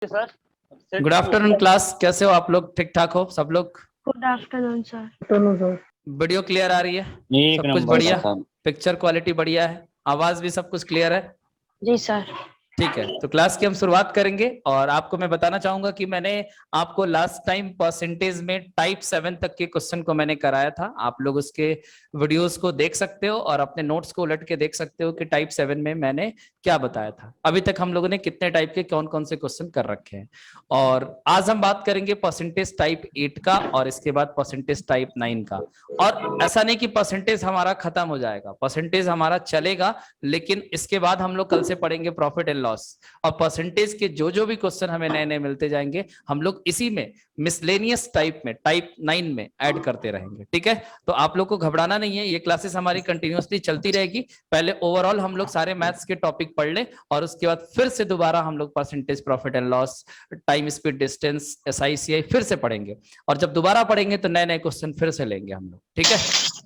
Good afternoon class, कैसे हो आप लोग? ठीक ठाक हो सब लोग? Good afternoon sir. Video clear आ रही है? एक सब कुछ नंबर बढ़िया? साहब। पिक्चर क्वालिटी बढ़िया है? आवाज भी सब कुछ क्लियर है? जी सर। ठीक है, तो क्लास की हम शुरुआत करेंगे। और आपको मैं बताना चाहूंगा कि मैंने आपको लास्ट टाइम परसेंटेज में टाइप 7 तक के क्वेश्चन को मैंने कराया था। आप लोग उसके वीडियोस को देख सकते हो और अपने नोट्स को उलट के देख सकते हो कि टाइप 7 में मैंने क्या बताया था। अभी तक हम लोगों ने कितने टाइप के कौन कौन से क्वेश्चन कर रखे हैं। और आज हम बात करेंगे परसेंटेज टाइप 8 का और इसके बाद परसेंटेज टाइप 9 का। और ऐसा नहीं कि परसेंटेज हमारा खत्म हो जाएगा, परसेंटेज हमारा चलेगा, लेकिन इसके बाद हम लोग कल से पढ़ेंगे प्रॉफिट एंड लॉस। और परसेंटेज के जो भी क्वेश्चन हमें नए नए मिलते जाएंगे हम लोग इसी में मिसलेनियस टाइप में टाइप 9 में ऐड करते रहेंगे। ठीक है, तो आप लोग को घबराना नहीं है, ये क्लासेस हमारी कंटिन्यूअसली चलती रहेगी। पहले ओवरऑल हम लोग सारे मैथ्स के टॉपिक पढ़ ले और उसके बाद फिर से दोबारा हम लोग percentage, profit and loss, time, speed, distance, SICI फिर से पढ़ेंगे। और जब दोबारा पढ़ेंगे तो नए नए क्वेश्चन फिर से लेंगे हम लोग। ठीक है,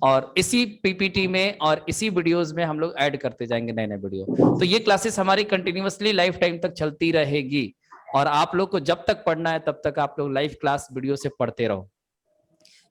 और इसी PPT में और इसी वीडियोस में हम लोग ऐड करते जाएंगे नए नए वीडियो। तो ये क्लासेस हमारी कंटिन्यूअसली लाइफ टाइम तक चलती रहेगी। और आप लोग को जब तक पढ़ना है तब तक आप लोग लाइव क्लास वीडियो से पढ़ते रहो।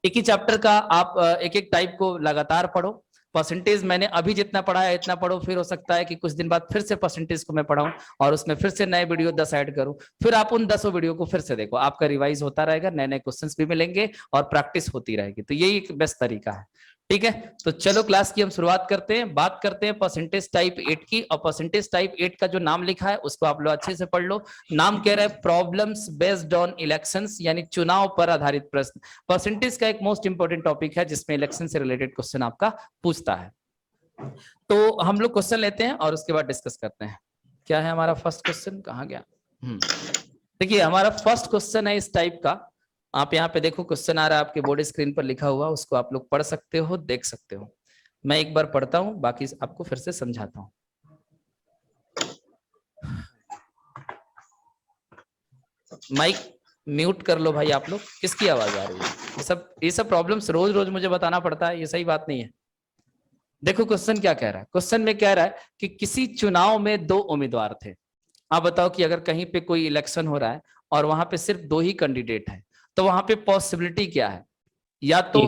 एक ही चैप्टर का आप एक एक टाइप को लगातार पढ़ो। परसेंटेज मैंने अभी जितना पढ़ा है इतना पढ़ो, फिर हो सकता है कि कुछ दिन बाद फिर से परसेंटेज को मैं पढ़ाऊं और उसमें फिर से नए वीडियो 10 ऐड करूं। फिर आप उन 10 वीडियो को फिर से देखो, आपका रिवाइज होता रहेगा, नए नए क्वेश्चंस भी मिलेंगे और प्रैक्टिस होती रहेगी। तो यही एक बेस्ट तरीका है। ठीक है, तो चलो क्लास की हम शुरुआत करते हैं। बात करते हैं परसेंटेज टाइप 8 की। और परसेंटेज टाइप 8 का जो नाम लिखा है उसको आप लोग अच्छे से पढ़ लो। नाम कह रहा है प्रॉब्लम्स बेस्ड ऑन इलेक्शंस, यानी चुनाव पर आधारित प्रश्न। परसेंटेज का एक मोस्ट इंपोर्टेंट टॉपिक है जिसमें इलेक्शन से रिलेटेड क्वेश्चन आपका पूछता है। तो हम लोग क्वेश्चन लेते हैं और उसके बाद डिस्कस करते हैं। क्या है हमारा फर्स्ट क्वेश्चन, कहाँ गया? देखिए हमारा फर्स्ट क्वेश्चन है इस टाइप का। आप यहाँ पे देखो, क्वेश्चन आ रहा है आपके बोर्ड स्क्रीन पर लिखा हुआ, उसको आप लोग पढ़ सकते हो, देख सकते हो। मैं एक बार पढ़ता हूं, बाकी आपको फिर से समझाता हूं। माइक म्यूट कर लो भाई आप लोग, किसकी आवाज आ रही है? ये सब प्रॉब्लम्स रोज रोज मुझे बताना पड़ता है, ये सही बात नहीं है। देखो क्वेश्चन क्या कह रहा है। क्वेश्चन में कह रहा है कि किसी चुनाव में 2 उम्मीदवार थे। आप बताओ कि अगर कहीं पे कोई इलेक्शन हो रहा है और वहां पे सिर्फ 2 ही कैंडिडेट हैं, तो वहां पे पॉसिबिलिटी क्या है? या तो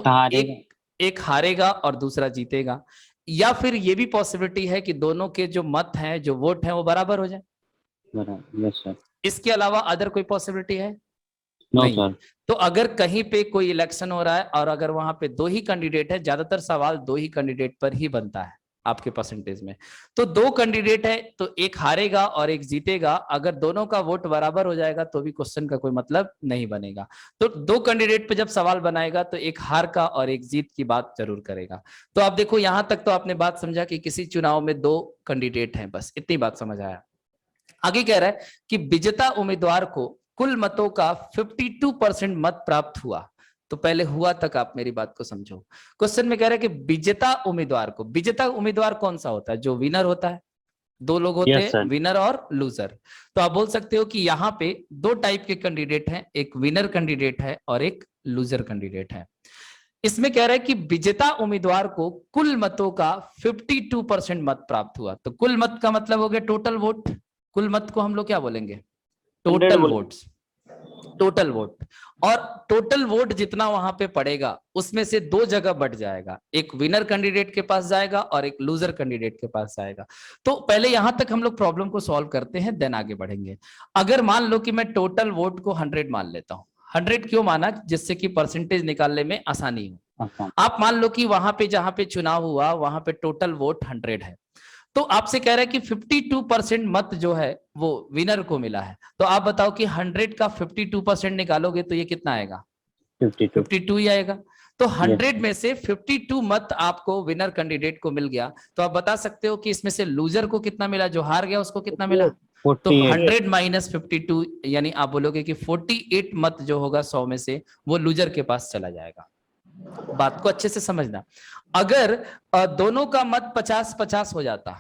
एक हारेगा और दूसरा जीतेगा, या फिर ये भी पॉसिबिलिटी है कि दोनों के जो मत हैं, जो वोट हैं, वो बराबर हो जाए। Yes sir. इसके अलावा अदर कोई पॉसिबिलिटी है? नो नहीं। सर। तो अगर कहीं पे कोई इलेक्शन हो रहा है और अगर वहां पे 2 ही कैंडिडेट है, ज्यादातर सवाल 2 ही कैंडिडेट पर ही बनता है आपके परसेंटेज में। तो 2 कैंडिडेट है तो एक हारेगा और एक जीतेगा। अगर दोनों का वोट बराबर हो जाएगा तो भी क्वेश्चन का कोई मतलब नहीं बनेगा। तो 2 कैंडिडेट पे जब सवाल बनाएगा तो एक हार का और एक जीत की बात जरूर करेगा। तो आप देखो यहां तक तो आपने बात समझा कि किसी चुनाव में 2 कैंडिडेट हैं, बस इतनी बात समझ आया। आगे कह रहा है कि विजेता उम्मीदवार को कुल मतों का 52% मत प्राप्त हुआ। तो पहले हुआ तक आप मेरी बात को समझो। क्वेश्चन में कह रहा है कि विजेता उम्मीदवार कौन सा होता है? जो विनर होता है। 2 लोग होते हैं, विनर और लूजर। तो आप बोल सकते हो कि यहाँ पे 2 टाइप के कैंडिडेट हैं, एक विनर कैंडिडेट है और एक लूजर कैंडिडेट है। इसमें कह रहा है कि विजेता उम्मीदवार को कुल मतों का 52% मत प्राप्त हुआ। तो कुल मत का मतलब हो गया टोटल वोट। कुल मत को हम लोग क्या बोलेंगे? Total votes. Total vote. और टोटल वोट जितना वहां पे पड़ेगा उसमें से 2 जगह बढ़ जाएगा, एक विनर कैंडिडेट के पास जाएगा और एक लूजर कैंडिडेट के पास जाएगा। तो पहले यहां तक हम लोग प्रॉब्लम को सॉल्व करते हैं, देन आगे बढ़ेंगे। अगर मान लो कि मैं टोटल वोट को 100 मान लेता हूं। 100 क्यों माना? जिससे कि परसेंटेज निकालने में आसानी हो। आप मान लो कि वहां पे जहां पे चुनाव हुआ वहां पे टोटल वोट 100 है। तो आपसे कह रहा है कि 52% मत जो है वो विनर को मिला है। तो आप बताओ कि 100 का 52% निकालोगे तो ये कितना आएगा? 52 ही आएगा। तो 100 में से 52 मत आपको विनर कैंडिडेट को मिल गया। तो आप बता सकते हो कि इसमें से लूजर को कितना मिला, जो हार गया उसको कितना मिला? तो 100 माइनस 52, यानी आप बोलोगे कि 48 मत जो होगा 100 में से वो लूजर के पास चला जाएगा। बात को अच्छे से समझना। अगर दोनों का मत 50-50 हो जाता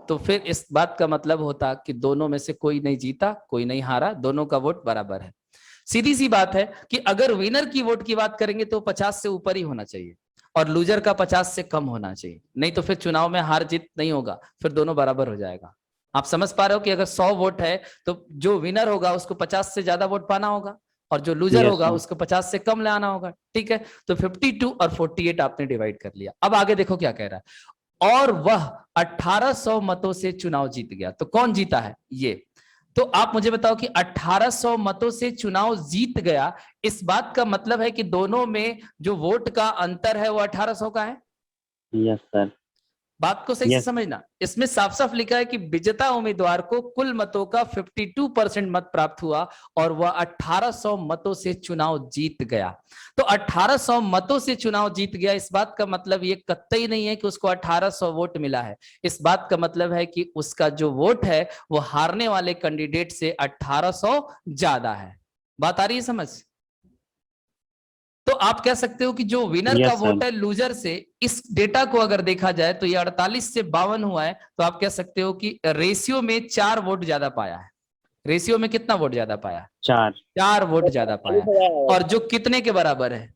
तो फिर इस बात का मतलब होता कि दोनों में से कोई नहीं जीता, कोई नहीं हारा, दोनों का वोट बराबर है। सीधी सी बात है कि अगर विनर की वोट की बात करेंगे तो 50 से ऊपर ही होना चाहिए और लूजर का 50 से कम होना चाहिए, नहीं तो फिर चुनाव में हार जीत नहीं होगा, फिर दोनों बराबर हो जाएगा। आप समझ पा रहे हो कि अगर 100 वोट है तो जो विनर होगा उसको 50 से ज्यादा वोट पाना होगा और जो लूजर Yes, होगा sir. उसको 50 से कम लाना होगा। ठीक है, तो 52 और 48 आपने डिवाइड कर लिया। अब आगे देखो क्या कह रहा है, और वह 1800 मतों से चुनाव जीत गया। तो कौन जीता है ये? तो आप मुझे बताओ कि 1800 मतों से चुनाव जीत गया, इस बात का मतलब है कि दोनों में जो वोट का अंतर है वो 1800 का है। Yes, sir. बात को सही से Yes. समझना, इसमें साफ साफ लिखा है कि विजेता उम्मीदवार को कुल मतों का 52% मत प्राप्त हुआ और वह 1800 मतों से चुनाव जीत गया। तो 1800 मतों से चुनाव जीत गया, इस बात का मतलब ये कतई नहीं है कि उसको 1800 वोट मिला है। इस बात का मतलब है कि उसका जो वोट है वो हारने वाले कैंडिडेट से 1800 ज्यादा है। बात आ रही है समझ? तो आप कह सकते हो कि जो विनर Yes, का sir. वोट है लूजर से, इस डेटा को अगर देखा जाए तो ये 48 से 52 हुआ है, तो आप कह सकते हो कि रेशियो में 4 वोट ज्यादा पाया है। रेशियो में कितना वोट ज्यादा पाया? 4. 4 वोट ज्यादा पाया है। और जो कितने के बराबर है?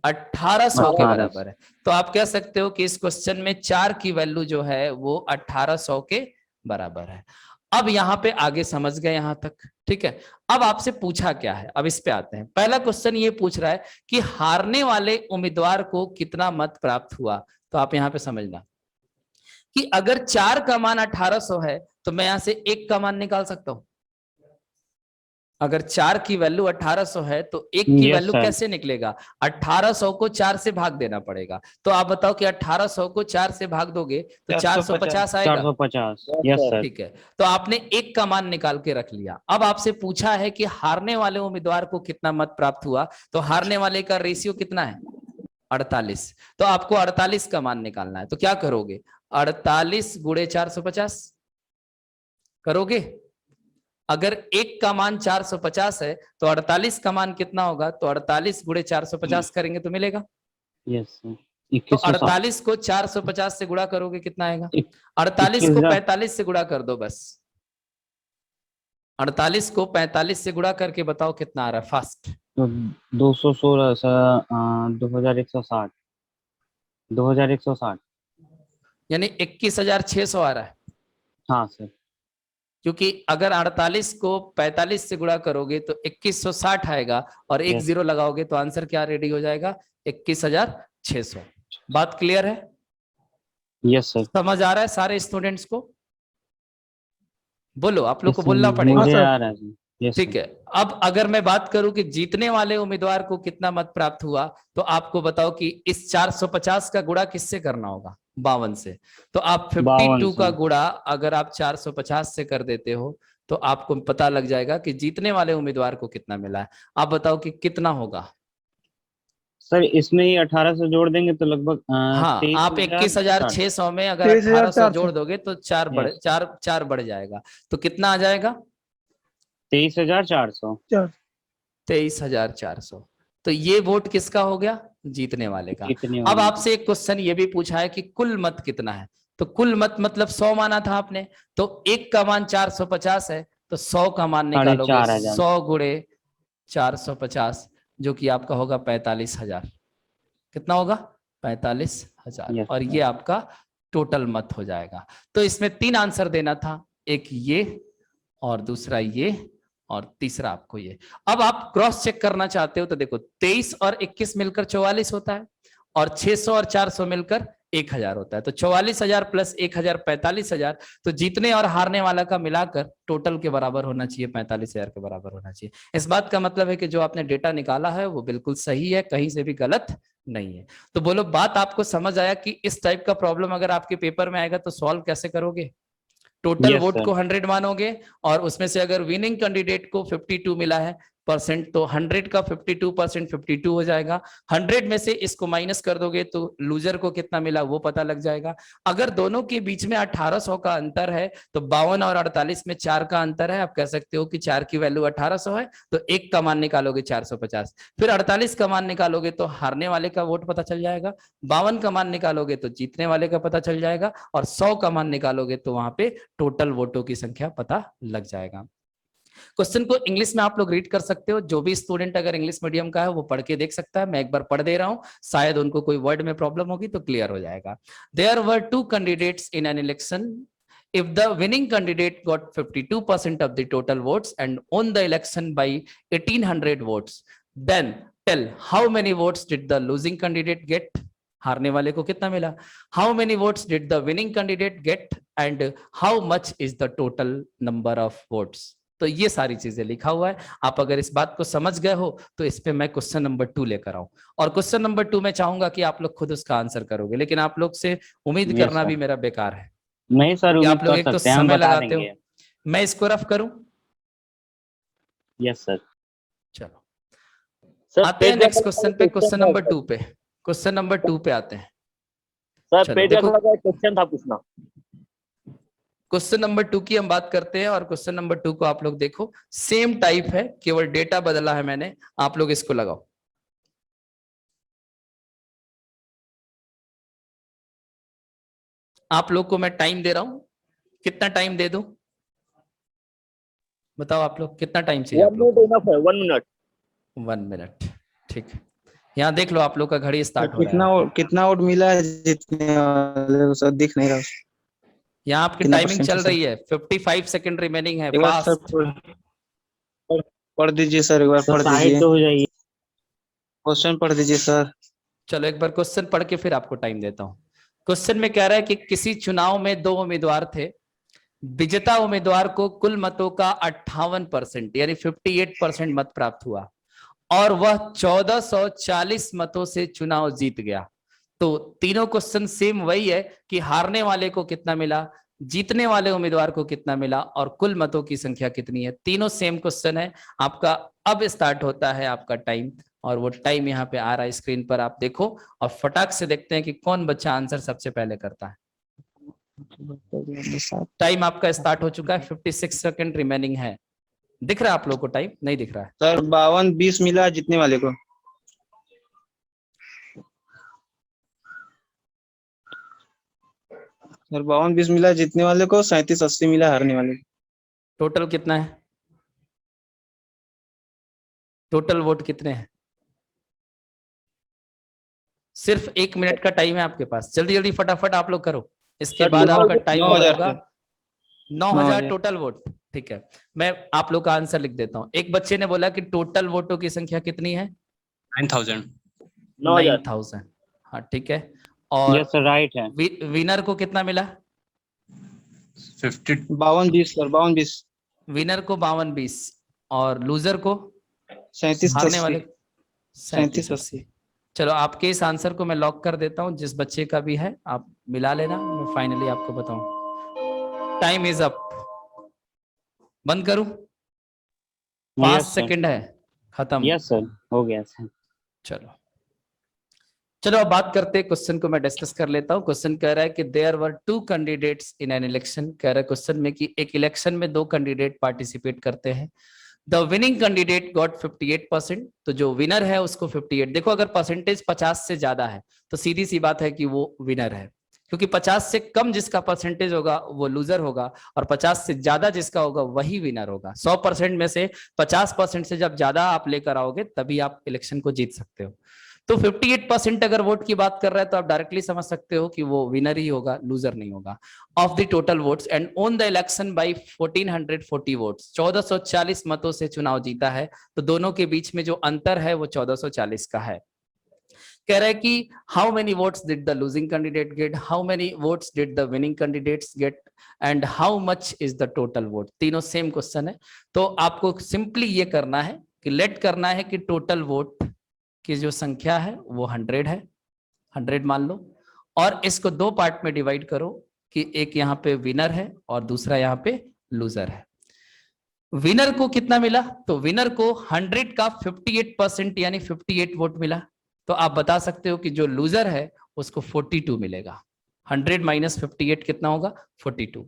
1800 के 1800. बराबर है। तो आप कह सकते हो कि इस क्वेश्चन में 4 की वैल्यू जो है वो 1800 के बराबर है। अब यहां पे आगे समझ गए यहां तक? ठीक है, अब आपसे पूछा क्या है, अब इस पे आते हैं। पहला क्वेश्चन ये पूछ रहा है कि हारने वाले उम्मीदवार को कितना मत प्राप्त हुआ। तो आप यहां पे समझना कि अगर 4 का मान 1800 है तो मैं यहां से 1 का मान निकाल सकता हूं। अगर 4 की वैल्यू 1800 है तो 1 की Yes, वैल्यू sir. कैसे निकलेगा? 1800 को 4 से भाग देना पड़ेगा। तो आप बताओ कि 1800 को 4 से भाग दोगे तो 450 आएगा। 450. Yes, sir. ठीक है, तो आपने 1 का मान निकाल के रख लिया। अब आपसे पूछा है कि हारने वाले उम्मीदवार को कितना मत प्राप्त हुआ। तो हारने वाले का रेशियो कितना है? 48। तो आपको 48 का मान निकालना है। तो क्या करोगे? 48 गुणे 450 करोगे। अगर 1 का मान 450 है तो 48 का मान कितना होगा? तो 48 गुणे 450 करेंगे तो मिलेगा। Yes, sir. तो 2160. 48 को 450 से गुणा करोगे कितना आएगा? 48 को 21,000. 45 से गुणा कर दो बस। 48 को 45 से गुणा करके बताओ कितना आ रहा है फास्ट। तो 216 सर. 2160. 2160. यानी 21,600 आ रहा है। हाँ सर. क्योंकि अगर 48 को 45 से गुणा करोगे तो 2160 आएगा और एक Yes. जीरो लगाओगे तो आंसर क्या रेडी हो जाएगा? 21,600। बात क्लियर है? Yes, sir. समझ आ रहा है सारे स्टूडेंट्स को? बोलो, आप लोग को बोलना पड़ेगा। मुझे आ रहा है सर. Yes, ठीक sir. है, अब अगर मैं बात करूं कि जीतने वाले उम्मीदवार को कितना मत प्राप्त हुआ, तो आपको बताओ कि इस 450 का गुणा किससे करना होगा? 52 से। तो आप 52 का से. गुणा अगर आप 450 से कर देते हो तो आपको पता लग जाएगा कि जीतने वाले उम्मीदवार को कितना मिला है। आप बताओ कि कितना होगा? सर इसमें ही 1800 जोड़ देंगे तो लगभग हाँ, आप 23,000. 21,600 में अगर 1800 23,400 जोड़ दोगे तो Yes. चार बढ़ जाएगा। तो कितना आ जाएगा? 23,400. 23,400। तो ये वोट किसका हो गया? जीतने वाले का। जीतने अब वाले. आपसे एक क्वेश्चन ये भी पूछा है कि कुल मत कितना है। तो कुल मत मतलब 100 माना था आपने, तो 1 का मान 450 है तो 100 का मान निकालोगे। 4,500. 100 गुणे 450 जो कि आपका होगा 45,000। कितना होगा? 45,000। Yes, और sir. ये आपका टोटल मत हो जाएगा। तो इसमें 3 आंसर देना था, एक ये और दूसरा ये और तीसरा आपको ये। अब आप क्रॉस चेक करना चाहते हो तो देखो 23 और 21 मिलकर 44 होता है और 600 और 400 मिलकर 1000 होता है। तो 44,000 प्लस 1000 45,000। तो जीतने और हारने वाला का मिलाकर टोटल के बराबर होना चाहिए, 45,000 के बराबर होना चाहिए। इस बात का मतलब है कि जो आपने डेटा निकाला है वो बिल्कुल सही है, कहीं से भी गलत नहीं है। तो बोलो, बात आपको समझ आया कि इस टाइप का प्रॉब्लम अगर आपके पेपर में आएगा तो सॉल्व कैसे करोगे? Total Yes, vote sir. को 100 मानोगे और उसमें से अगर विनिंग कैंडिडेट को 52 मिला है परसेंट, तो 100 का 52% 52 हो जाएगा। 100 में से इसको माइनस कर दोगे तो लूजर को कितना मिला वो पता लग जाएगा। अगर दोनों के बीच में 1800 का अंतर है तो 52 और 48 में 4 का अंतर है। आप कह सकते हो कि 4 की वैल्यू 1800 है तो 1 का मान निकालोगे 450, फिर 48 का मान निकालोगे तो हारने वाले का वोट पता चल जाएगा, 52 का मान निकालोगे तो जीतने वाले का पता चल जाएगा और 100 का मान निकालोगे तो वहां पे टोटल वोटों की संख्या पता लग जाएगा। क्वेश्चन को इंग्लिश में आप लोग रीड कर सकते हो। जो भी स्टूडेंट अगर इंग्लिश मीडियम का है वो पढ़ के देख सकता है। मैं एक बार पढ़ दे रहा हूं, शायद उनको कोई वर्ड में प्रॉब्लम होगी तो क्लियर हो जाएगा। There were 2 candidates in an election. If the winning candidate got 52% of the total votes and won the election by 1800 votes, then tell how many votes did the losing candidate get? हारने वाले को कितना मिला? How many votes did the winning candidate get and how much is the total number of votes? तो ये सारी चीजें लिखा हुआ है। आप अगर इस बात को समझ गए हो तो इस पे मैं क्वेश्चन नंबर 2 लेकर आऊं, और क्वेश्चन नंबर 2 में चाहूंगा कि आप लोग खुद उसका आंसर करोगे, लेकिन आप लोग से उम्मीद करना भी मेरा बेकार है। नहीं सर, कि उम्मीद आप लोग कर एक तो सकते हैं, हम समय बता लगाते हो। देंगे। मैं इसको रफ करूं? Yes sir. चलो सर आते हैं पेज नेक्स्ट क्वेश्चन पे, क्वेश्चन नंबर 2 पे। क्वेश्चन नंबर 2 पे आते हैं। सर चलो, पेज देखो। थोड़ा सा क्वेश्चन था पूछना। क्वेश्चन नंबर 2 की हम बात करते हैं, और क्वेश्चन नंबर 2 को आप लोग देखो, सेम टाइप है, केवल डेटा बदला है मैंने। आप लोग इसको लगाओ। आप लोग को मैं टाइम दे रहा हूं, कितना टाइम दे दूं? बताओ आप लोग कितना टाइम चाहिए? 1 मिनट इनफ है, 1 मिनट। 1 मिनट, ठीक है। यहाँ देख लो, आप लोग का घड़ी स्टार्ट हो रहा है। कितना वोट मिला है जीतने वाले को? सर दिख नहीं रहा। यहाँ आपकी कितना टाइमिंग परसेंट चल है सर? रही है, 55 सेकंड रिमेनिंग है। एक बार सर फास्ट पढ़ दीजिए सर, एक बार पढ़ साइड दीजिए, तो हो जाइए। क्वेश्चन पढ़ दीजिए सर। चलो एक बार क्वेश्चन पढ़ के फिर आपको टाइम देता हूं। क्वेश्चन में कह रहा है कि किसी चुनाव में 2 उम्मीदवार थे। विजेता उम्मीदवार को कुल मतों का 58% यानी 58% मत प्राप्त हुआ, और वह 1440 मतों से चुनाव जीत गया। तो तीनों क्वेश्चन सेम वही है कि हारने वाले को कितना मिला, जीतने वाले उम्मीदवार को कितना मिला, और कुल मतों की संख्या कितनी है। तीनों सेम क्वेश्चन है। आपका अब स्टार्ट होता है आपका टाइम, और वो टाइम यहाँ पे आ रहा है स्क्रीन पर, आप देखो और फटाक से देखते हैं कि कौन बच्चा आंसर सबसे पहले करता है। टाइम आपका स्टार्ट हो चुका है, 56 सेकंड रिमेनिंग है। दिख रहा है आप लोग को टाइम? नहीं दिख रहा है सर 52-20 मिला है जीतने वाले को। सर 52-20 मिला है जीतने वाले को, 37-80 मिला है हारने वाले को। टोटल कितना है? टोटल वोट कितने हैं? सिर्फ 1 मिनट का टाइम है आपके पास, जल्दी जल्दी फटाफट आप लोग करो, इसके बाद आपका टाइम 9,000 होगा। 9,000 टोटल वोट, ठीक है। मैं आप लोग का आंसर लिख देता हूं। एक बच्चे ने बोला कि टोटल वोटों की संख्या कितनी है? 9,000। 9,000। हाँ ठीक है। और यस सर, राइट है। विनर को कितना मिला? 52-20 सर, 52-20। विनर को 52-20, और लूजर को? 37-80। वाले 37-80। 37-80। चलो आपके इस आंसर को मैं लॉक कर देता हूं, जिस बच्चे का भी है आप मिला लेना, मैं फाइनली आपको बताऊं। Time is up. बंद करूं? 5 सेकंड है, खत्म। यस सर, हो गया सर। चलो चलो अब बात करते हैं, क्वेश्चन को मैं डिस्कस कर लेता हूं। क्वेश्चन कह रहा है कि there were 2 candidates in an election. कह रहा है क्वेश्चन में कि एक इलेक्शन में 2 कैंडिडेट पार्टिसिपेट करते हैं। द विनिंग कैंडिडेट गॉट 58%, तो जो विनर है उसको 58। देखो अगर परसेंटेज 50 से ज्यादा है तो सीधी सी बात है कि वो विनर है, क्योंकि 50 से कम जिसका परसेंटेज होगा वो लूजर होगा, और 50 से ज्यादा जिसका होगा वही विनर होगा। 100% में से 50% से जब ज्यादा आप लेकर आओगे तभी आप इलेक्शन को जीत सकते हो। तो 58% अगर वोट की बात कर रहा है तो आप डायरेक्टली समझ सकते हो कि वो विनर ही होगा, लूजर नहीं होगा। Of the total votes and won the election by 1440 votes, 1440 मतों से चुनाव जीता है। तो दोनों के बीच में जो अंतर है वो 1440 का है। कह रहा है कि how many votes did the losing candidate get, how many votes did the winning candidates get, and how much is the total vote. तीनों सेम क्वेश्चन है। तो आपको सिंपली ये करना है कि लेट करना है कि टोटल वोट की जो संख्या है वो 100 है, 100 मान लो, और इसको 2 पार्ट में डिवाइड करो कि एक यहाँ पे विनर है और दूसरा यहाँ पे लूजर है। विनर को कितना मिला? तो विनर को 100 का 58% यानी 58 वोट मिला। तो आप बता सकते हो कि जो लूजर है उसको 42 मिलेगा। 100 माइनस 58 कितना होगा? 42।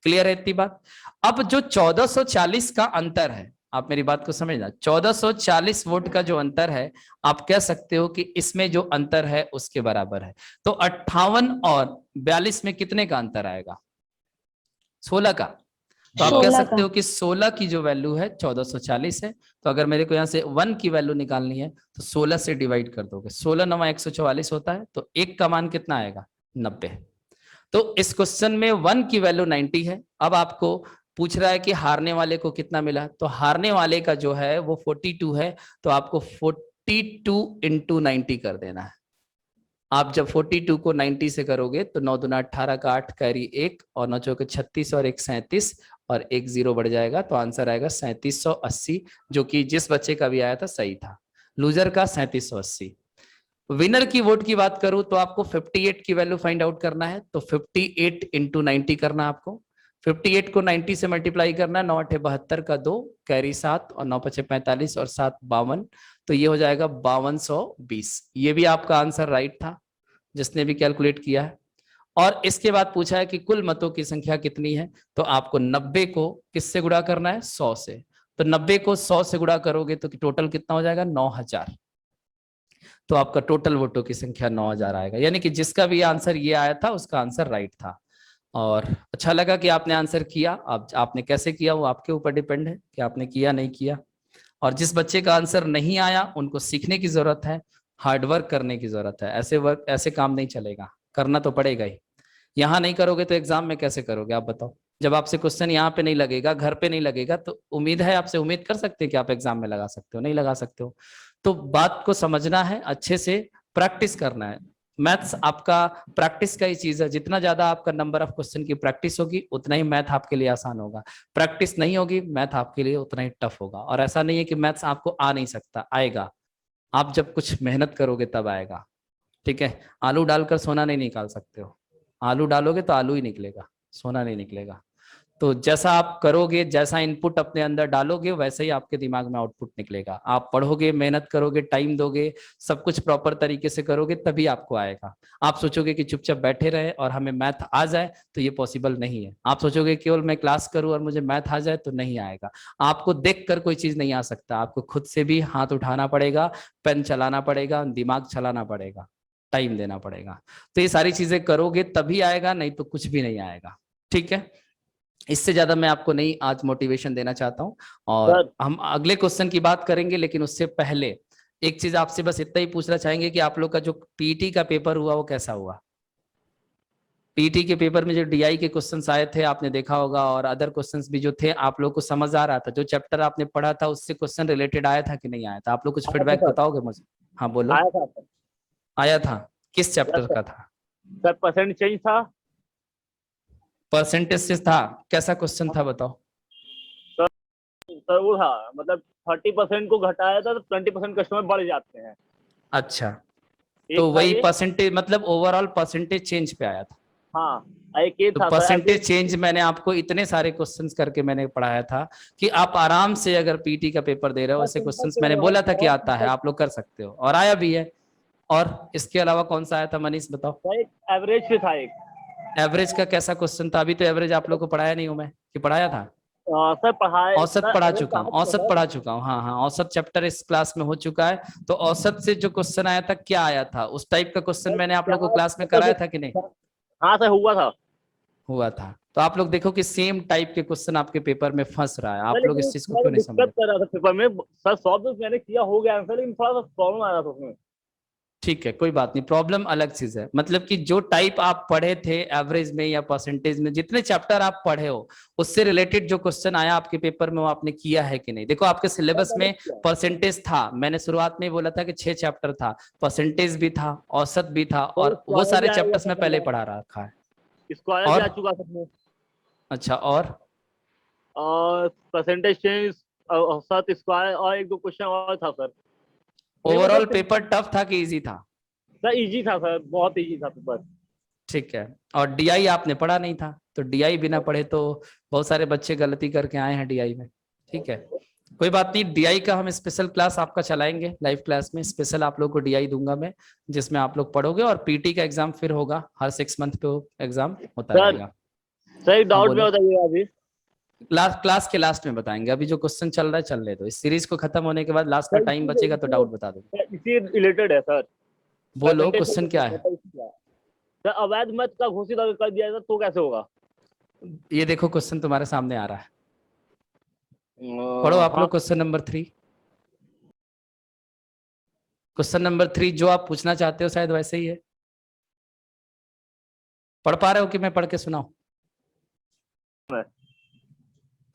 क्लियर है इतनी बात? अब जो 1440 का अंतर है, आप मेरी बात को समझना, 1440 वोट का जो अंतर है, आप कह सकते हो कि इसमें जो अंतर है उसके बराबर है। तो 58 और 42 में कितने का अंतर आएगा? 16 का। तो आप कह सकते हो कि 16 की जो वैल्यू है 1440 है। तो अगर मेरे को यहाँ से 1 की वैल्यू निकालनी है तो 16 से डिवाइड कर दोगे, 16 9 144 होता है, तो 1 का मान कितना आएगा? 90। तो इस क्वेश्चन में 1 की वैल्यू 90 है। अब आपको पूछ रहा है कि हारने वाले को कितना मिला, तो हारने वाले का जो है वो 42 है, तो आपको 42 इंटू 90 कर देना है। आप जब 42 को 90 से करोगे तो 9 दूना 18 का 8 कैरी 1 और 9 चौके 36 और 1 37 और 1 0 बढ़ जाएगा, तो आंसर आएगा 3780, जो कि जिस बच्चे का भी आया था सही था। लूजर का 3780। विनर की वोट की बात करूं तो आपको 58 की वैल्यू फाइंड आउट करना है, तो 58 इंटू 90 करना है आपको। 58 को 90 से मल्टीप्लाई करना है, 9 8 72 का 2 कैरी 7 और 9 5 45 और 7 52, तो ये हो जाएगा 5220। ये भी आपका आंसर राइट था जिसने भी कैलकुलेट किया है। और इसके बाद पूछा है कि कुल मतों की संख्या कितनी है, तो आपको 90 को किससे गुणा करना है, 100 से। तो 90 को 100 से गुणा करोगे तो टोटल कितना हो जाएगा, 9000। तो आपका टोटल वोटों की संख्या 9000 आएगा, यानी कि जिसका भी आंसर ये आया था उसका आंसर राइट था। और अच्छा लगा कि आपने आंसर किया। अब आपने कैसे किया वो आपके ऊपर डिपेंड है कि आपने किया नहीं किया। और जिस बच्चे का आंसर नहीं आया उनको सीखने की जरूरत है, हार्डवर्क करने की जरूरत है। ऐसे काम नहीं चलेगा, करना तो पड़ेगा ही। यहाँ नहीं करोगे तो एग्जाम में कैसे करोगे आप बताओ। जब आपसे क्वेश्चन यहाँ पे नहीं लगेगा, घर पे नहीं लगेगा, तो उम्मीद है आपसे उम्मीद कर सकते हैं कि आप एग्जाम में लगा सकते हो, नहीं लगा सकते हो। तो बात को समझना है, अच्छे से प्रैक्टिस करना है। मैथ्स आपका प्रैक्टिस का ही चीज है। जितना ज्यादा आपका नंबर ऑफ क्वेश्चन की प्रैक्टिस होगी उतना ही मैथ आपके लिए आसान होगा। प्रैक्टिस नहीं होगी मैथ आपके लिए उतना ही टफ होगा। और ऐसा नहीं है कि मैथ्स आपको आ नहीं सकता, आएगा। आप जब कुछ मेहनत करोगे तब आएगा। ठीक है, आलू डालकर सोना नहीं निकाल सकते हो। आलू डालोगे तो आलू ही निकलेगा, सोना नहीं निकलेगा। तो जैसा आप करोगे, जैसा इनपुट अपने अंदर डालोगे, वैसे ही आपके दिमाग में आउटपुट निकलेगा। आप पढ़ोगे, मेहनत करोगे, टाइम दोगे, सब कुछ प्रॉपर तरीके से करोगे, तभी आपको आएगा। आप सोचोगे कि चुपचाप बैठे रहे और हमें मैथ आ जाए, तो ये पॉसिबल नहीं है। आप सोचोगे केवल मैं क्लास करूं और मुझे मैथ आ जाए, तो नहीं आएगा। आपको देख कर कोई चीज नहीं आ सकता, आपको खुद से भी हाथ उठाना पड़ेगा, पेन चलाना पड़ेगा, दिमाग चलाना पड़ेगा, टाइम देना पड़ेगा। तो ये सारी चीजें करोगे तभी आएगा, नहीं तो कुछ भी नहीं आएगा। ठीक है, इससे ज्यादा मैं आपको नहीं आज मोटिवेशन देना चाहता हूं। और सर हम अगले क्वेश्चन की बात करेंगे, लेकिन उससे पहले एक चीज आपसे बस इतना ही पूछना चाहेंगे कि आप लोग का जो पीटी का पेपर हुआ वो कैसा हुआ। पीटी के पेपर में जो डीआई के क्वेश्चंस आए थे आपने देखा होगा, और अदर क्वेश्चंस भी जो थे आप लोग को समझ आ रहा था, जो चैप्टर आपने पढ़ा था उससे क्वेश्चन रिलेटेड आया था कि नहीं आया था, आप लोग कुछ आया था फीडबैक सर, बताओगे मुझे। हाँ बोलो। आया था सर। आया था, किस यस चैप्टर सर। का था। सर परसेंट चेंज था। परसेंटेज से था, कैसा क्वेश्चन था बताओ। सर वो था मतलब 30% को घटाया था तो 20% कस्टमर बढ़ जाते हैं। अच्छा, एक तो था वही ये। परसेंटेज मतलब ओवरऑल परसेंटेज चेंज पे आया था। हाँ एक ये तो था सर परसेंटेज चेंज मैंने आपको इतने सारे क्वेश्चंस करके मैंने पढ़ाया था कि आप आराम से अगर पीटी का पेपर दे रहे हो, ऐसे सिंपल क्वेश्चंस थे मैंने और बोला था कि बहुत आता है, सिंपल। आप लोग कर सकते हो, और आया भी है। और इसके अलावा कौन सा आया था मनीष बताओ। सर एक एवरेज पे था एक। एवरेज का कैसा क्वेश्चन था। अभी तो एवरेज आप लोग को पढ़ाया नहीं हूं मैं, कि पढ़ाया था। सर पढ़ाए औसत सर पढ़ा एवरेज चुका कहाँ हूँ, पे औसत था पढ़ा सर? चुका हूँ। हाँ हाँ, औसत चैप्टर इस क्लास में हो चुका है। तो औसत से जो क्वेश्चन आया था क्या आया था, उस टाइप का क्वेश्चन मैंने आप लोग को क्लास में कराया था कि नहीं। हाँ सर हुआ था। हुआ था। तो आप लोग देखो कि सेम टाइप के क्वेश्चन आपके पेपर में फंस रहा है, सर आप लोग लेकिन इस चीज को मैं क्यों नहीं समझ दिक्कत रहे। कर रहा था पेपर में। सर सॉल्व तो मैंने किया हो गया आंसर, लेकिन थोड़ा सा प्रॉब्लम आ रहा था उसमें। ठीक है, कोई बात नहीं, प्रॉब्लम अलग चीज है। मतलब कि जो टाइप आप पढ़े थे एवरेज में या परसेंटेज में, जितने चैप्टर आप पढ़े हो उससे रिलेटेड जो क्वेश्चन आया आपके पेपर में वो आपने किया है कि नहीं। देखो आपके सर सिलेबस मैंने में किया। परसेंटेज था, मैंने शुरुआत में बोला था कि 6 चैप्टर था, परसेंटेज भी था, औसत भी था, सर और वो स्क्वायर भी सारे आया हुआ चैप्टर्स था में सर पहले मैं। पढ़ा रखा है। स्क्वायर भी और आ चुका था उसमें। अच्छा, और परसेंटेज चेंज, औसत, स्क्वायर और एक दो क्वेश्चन और था सर। नहीं ओवरऑल मतलब पेपर टफ था कि इजी था। सर इजी था सर, बहुत इजी था पेपर। ठीक है, और डीआई आपने पढ़ा नहीं था, तो डीआई बिना पढ़े तो बहुत सारे बच्चे गलती करके आए हैं डीआई में। ठीक है, कोई बात नहीं, डीआई का हम स्पेशल क्लास आपका चलाएंगे, लाइव क्लास में स्पेशल आप लोग को डीआई दूंगा मैं, जिसमें आप लोग पढ़ोगे। और पीटी का एग्जाम फिर होगा, हर 6 मंथ पे एग्जाम होता सर रहेगा। सर एक हाँ डाउट में बोलो। बताइए अभी। क्लास के लास्ट में बताएंगे, अभी जो क्वेश्चन चल रहा है चलने दो, इस सीरीज को खत्म होने के बाद लास्ट में सर टाइम बचेगा तो डाउट बता दूंगा। इसी रिलेटेड है सर। बोलो परसेंटेज क्वेश्चन क्या है। सर अवैध मत का घोषित अगर कर दिया जाए तो कैसे होगा? ये देखो क्वेश्चन तुम्हारे सामने आ रहा है, पढ़ो आप हाँ लोग क्वेश्चन नंबर 3। क्वेश्चन नंबर 3 जो आप पूछना चाहते हो शायद वैसे ही है। पढ़ पा रहे हो कि मैं पढ़ के सुनाऊं? मैं।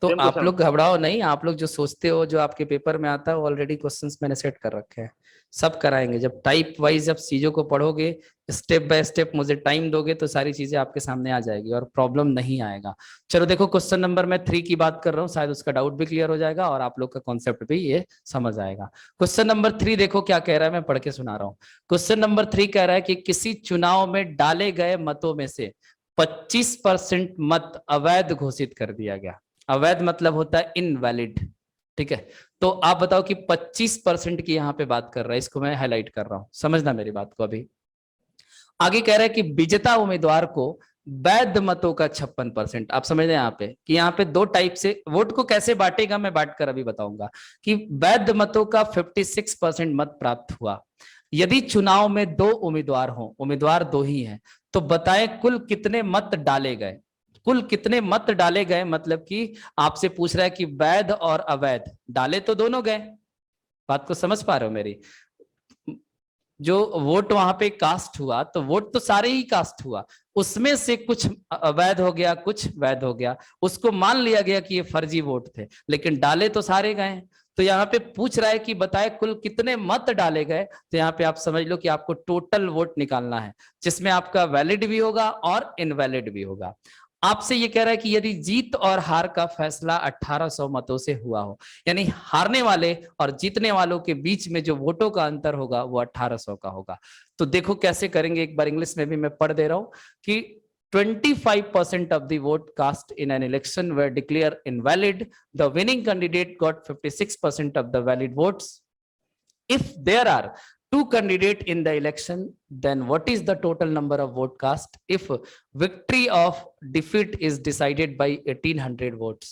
तो Same आप question. लोग घबराओ नहीं, आप लोग जो सोचते हो जो आपके पेपर में आता है ऑलरेडी क्वेश्चंस मैंने सेट कर रखे हैं, सब कराएंगे। जब टाइप वाइज जब चीजों को पढ़ोगे, स्टेप बाय स्टेप मुझे टाइम दोगे तो सारी चीजें आपके सामने आ जाएगी और प्रॉब्लम नहीं आएगा। चलो देखो, क्वेश्चन नंबर मैं 3 की बात कर रहा हूँ, शायद उसका डाउट भी क्लियर हो जाएगा और आप लोग का कॉन्सेप्ट भी ये समझ आएगा। क्वेश्चन नंबर 3 देखो क्या कह रहा है, मैं पढ़ के सुना रहा हूँ। क्वेश्चन नंबर 3 कह रहा है कि किसी चुनाव में डाले गए मतों में से 25% मत अवैध घोषित कर दिया गया। अवैध मतलब होता है इनवैलिड, ठीक है। तो आप बताओ कि 25% की यहाँ पे बात कर रहा है, इसको मैं हाईलाइट कर रहा हूं, समझना मेरी बात को। अभी आगे कह रहा है कि विजेता उम्मीदवार को वैध मतों का 56%। आप समझ रहे हैं यहाँ पे कि यहाँ पे दो टाइप से वोट को कैसे बांटेगा, मैं बांट कर अभी बताऊंगा कि वैध मतों का 56% मत प्राप्त हुआ। यदि चुनाव में 2 उम्मीदवार हों, उम्मीदवार 2 ही हैं, तो बताएं कुल कितने मत डाले गए। कुल कितने मत डाले गए मतलब कि आपसे पूछ रहा है कि वैध और अवैध डाले तो दोनों गए। बात को समझ पा रहे हो मेरी? जो वोट वहां पे कास्ट हुआ तो वोट तो सारे ही कास्ट हुआ, उसमें से कुछ अवैध हो गया, कुछ वैध हो गया, उसको मान लिया गया कि ये फर्जी वोट थे, लेकिन डाले तो सारे गए। तो यहाँ पे पूछ रहा है कि बताए कुल कितने मत डाले गए। तो यहाँ पे आप समझ लो कि आपको टोटल वोट निकालना है, जिसमें आपका वैलिड भी होगा और इनवैलिड भी होगा। आपसे ये कह रहा है कि यदि जीत और हार का फैसला 1800 मतों से हुआ हो, यानी हारने वाले और जीतने वालों के बीच में जो वोटों का अंतर होगा वो 1800 का होगा। तो देखो कैसे करेंगे, एक बार इंग्लिश में भी मैं पढ़ दे रहा हूं कि 25% of the vote cast in an election were declared invalid. The winning candidate got 56% of the valid votes. If there are 2 candidates in the election, then what is the total number of vote cast if victory of defeat is decided by 1800 votes?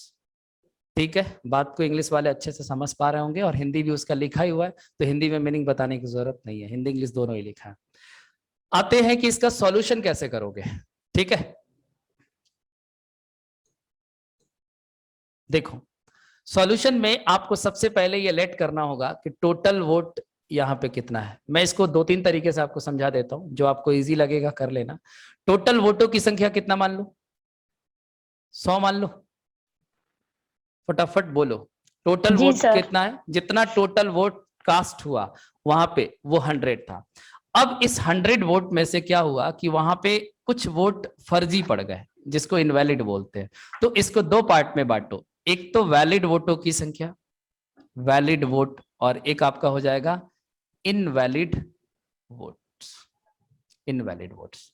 ठीक है, बात को English वाले अच्छे से समझ पा रहे होंगे और हिंदी भी उसका लिखा ही हुआ है, तो हिंदी में मीनिंग बताने की जरूरत नहीं है, हिंदी इंग्लिश दोनों ही लिखा है। आते हैं कि इसका सॉल्यूशन कैसे करोगे, ठीक है। देखो सॉल्यूशन में आपको सबसे पहले ये लेट करना होगा कि टोटल वोट यहाँ पे कितना है। मैं इसको 2-3 तरीके से आपको समझा देता हूं, जो आपको इजी लगेगा कर लेना। टोटल वोटों की संख्या कितना मान लो? 100 मान लो, फटाफट बोलो। टोटल जी वोट सर। कितना है? जितना टोटल वोट कास्ट हुआ वहां पे वो 100 था। अब इस 100 वोट में से क्या हुआ कि वहां पे कुछ वोट फर्जी पड़ गए, जिसको इनवैलिड बोलते हैं। तो इसको 2 पार्ट में बांटो, एक तो वैलिड वोटों की संख्या, वैलिड वोट, और एक आपका हो जाएगा इनवैलिड वोट्स, इनवैलिड वोट्स।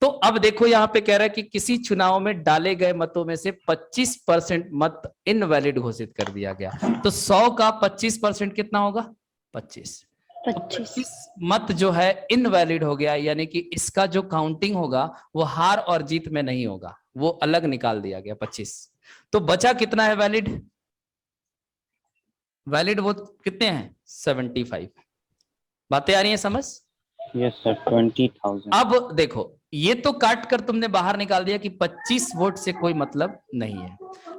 तो अब देखो यहाँ पे कह रहा है कि किसी चुनाव में डाले गए मतों में से 25% मत इनवैलिड घोषित कर दिया गया। तो 100 का 25% कितना होगा? 25। तो 25 मत जो है इनवैलिड हो गया, यानी कि इसका जो काउंटिंग होगा वो हार और जीत में नहीं होगा, वो अलग निकाल दिया गया 25। तो बचा कितना है वैलिड? वैलिड वो कितने हैं? 75। बातें आ रही हैं समझ? Yes sir, 20,000। अब देखो ये तो काट कर तुमने बाहर निकाल दिया कि 25 वोट से कोई मतलब नहीं है,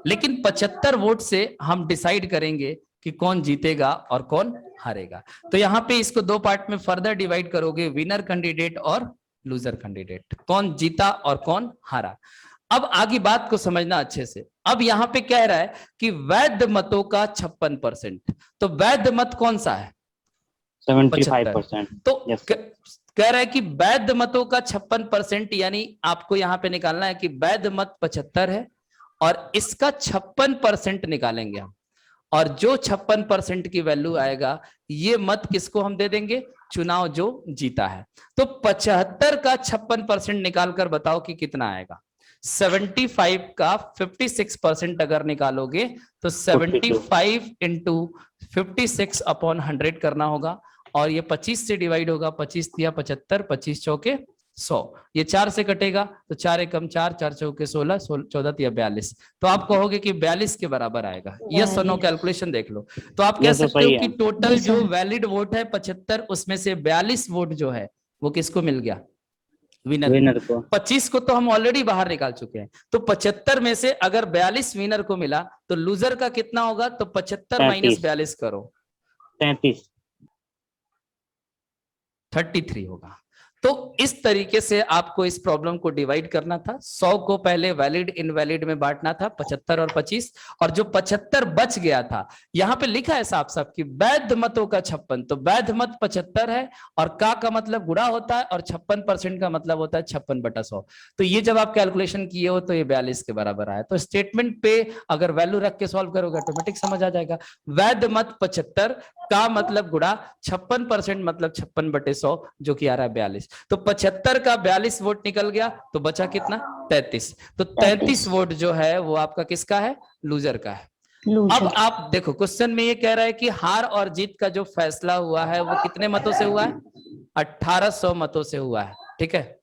लेकिन 75 वोट से हम डिसाइड करेंगे कि कौन जीतेगा और कौन हारेगा। तो यहाँ पे इसको 2 पार्ट में फर्दर डिवाइड करोगे, विनर कैंडिडेट और लूजर कैंडिडेट, कौन जीता और कौन हारा। अब आगे बात को समझना अच्छे से। अब यहाँ पे कह रहा है कि वैध मतों का 56%। तो वैध मत कौन सा है? 75%। तो Yes. कह रहा है कि वैध मतों का 56%, यानी आपको यहाँ पे निकालना है कि वैध मत 75 है और इसका 56% निकालेंगे हम, और जो 56% की वैल्यू आएगा ये मत किसको हम दे देंगे? चुनाव जो जीता है। तो 75 का 56% निकालकर बताओ कि कितना आएगा। 75 का 56% अगर निकालोगे तो 75 इंटू 56 अपॉन 100 करना होगा, और ये 25 से डिवाइड होगा। 25 दिया 75, 25 चौके 100, ये 4 से कटेगा तो 4 एकम 4, 4 चौके 16, 14 दिया 42। तो आप कहोगे कि 42 के बराबर आएगा। यस और नो कैलकुलेशन देख लो। तो आप कह सकते हो कि टोटल जो वैलिड वोट है 75, उसमें से 42 वोट जो है वो किसको मिल गया? विनर को। 25 को तो हम ऑलरेडी बाहर निकाल चुके हैं, तो 75 में से अगर 42 विनर को मिला तो लूजर का कितना होगा? तो 75 माइनस 42 करो, 33 33 होगा। तो इस तरीके से आपको इस प्रॉब्लम को डिवाइड करना था। 100 को पहले वैलिड इनवैलिड में बांटना था, 75 और 25, और जो 75 बच गया था, यहाँ पे लिखा है साफ साफ कि वैध मतों का 56, तो वैध मत 75 है, और का मतलब गुणा होता है, और 56% का मतलब होता है 56/100। तो ये जब आप कैलकुलेशन किए हो तो ये 42 के बराबर आया। तो स्टेटमेंट पे अगर वैल्यू रख के सॉल्व करोगे ऑटोमेटिक समझ आ जाएगा। वैध मत 75 का मतलब गुणा 56% मतलब 56/100, जो कि आ रहा है 42। तो 75 का 42 वोट निकल गया, तो बचा कितना? 33। तो 33 वोट जो है वो आपका किसका है? लूजर का है। अब आप देखो क्वेश्चन में ये कह रहा है कि हार और जीत का जो फैसला हुआ है वो कितने मतों से हुआ है? 1800 मतों से हुआ है। ठीक है,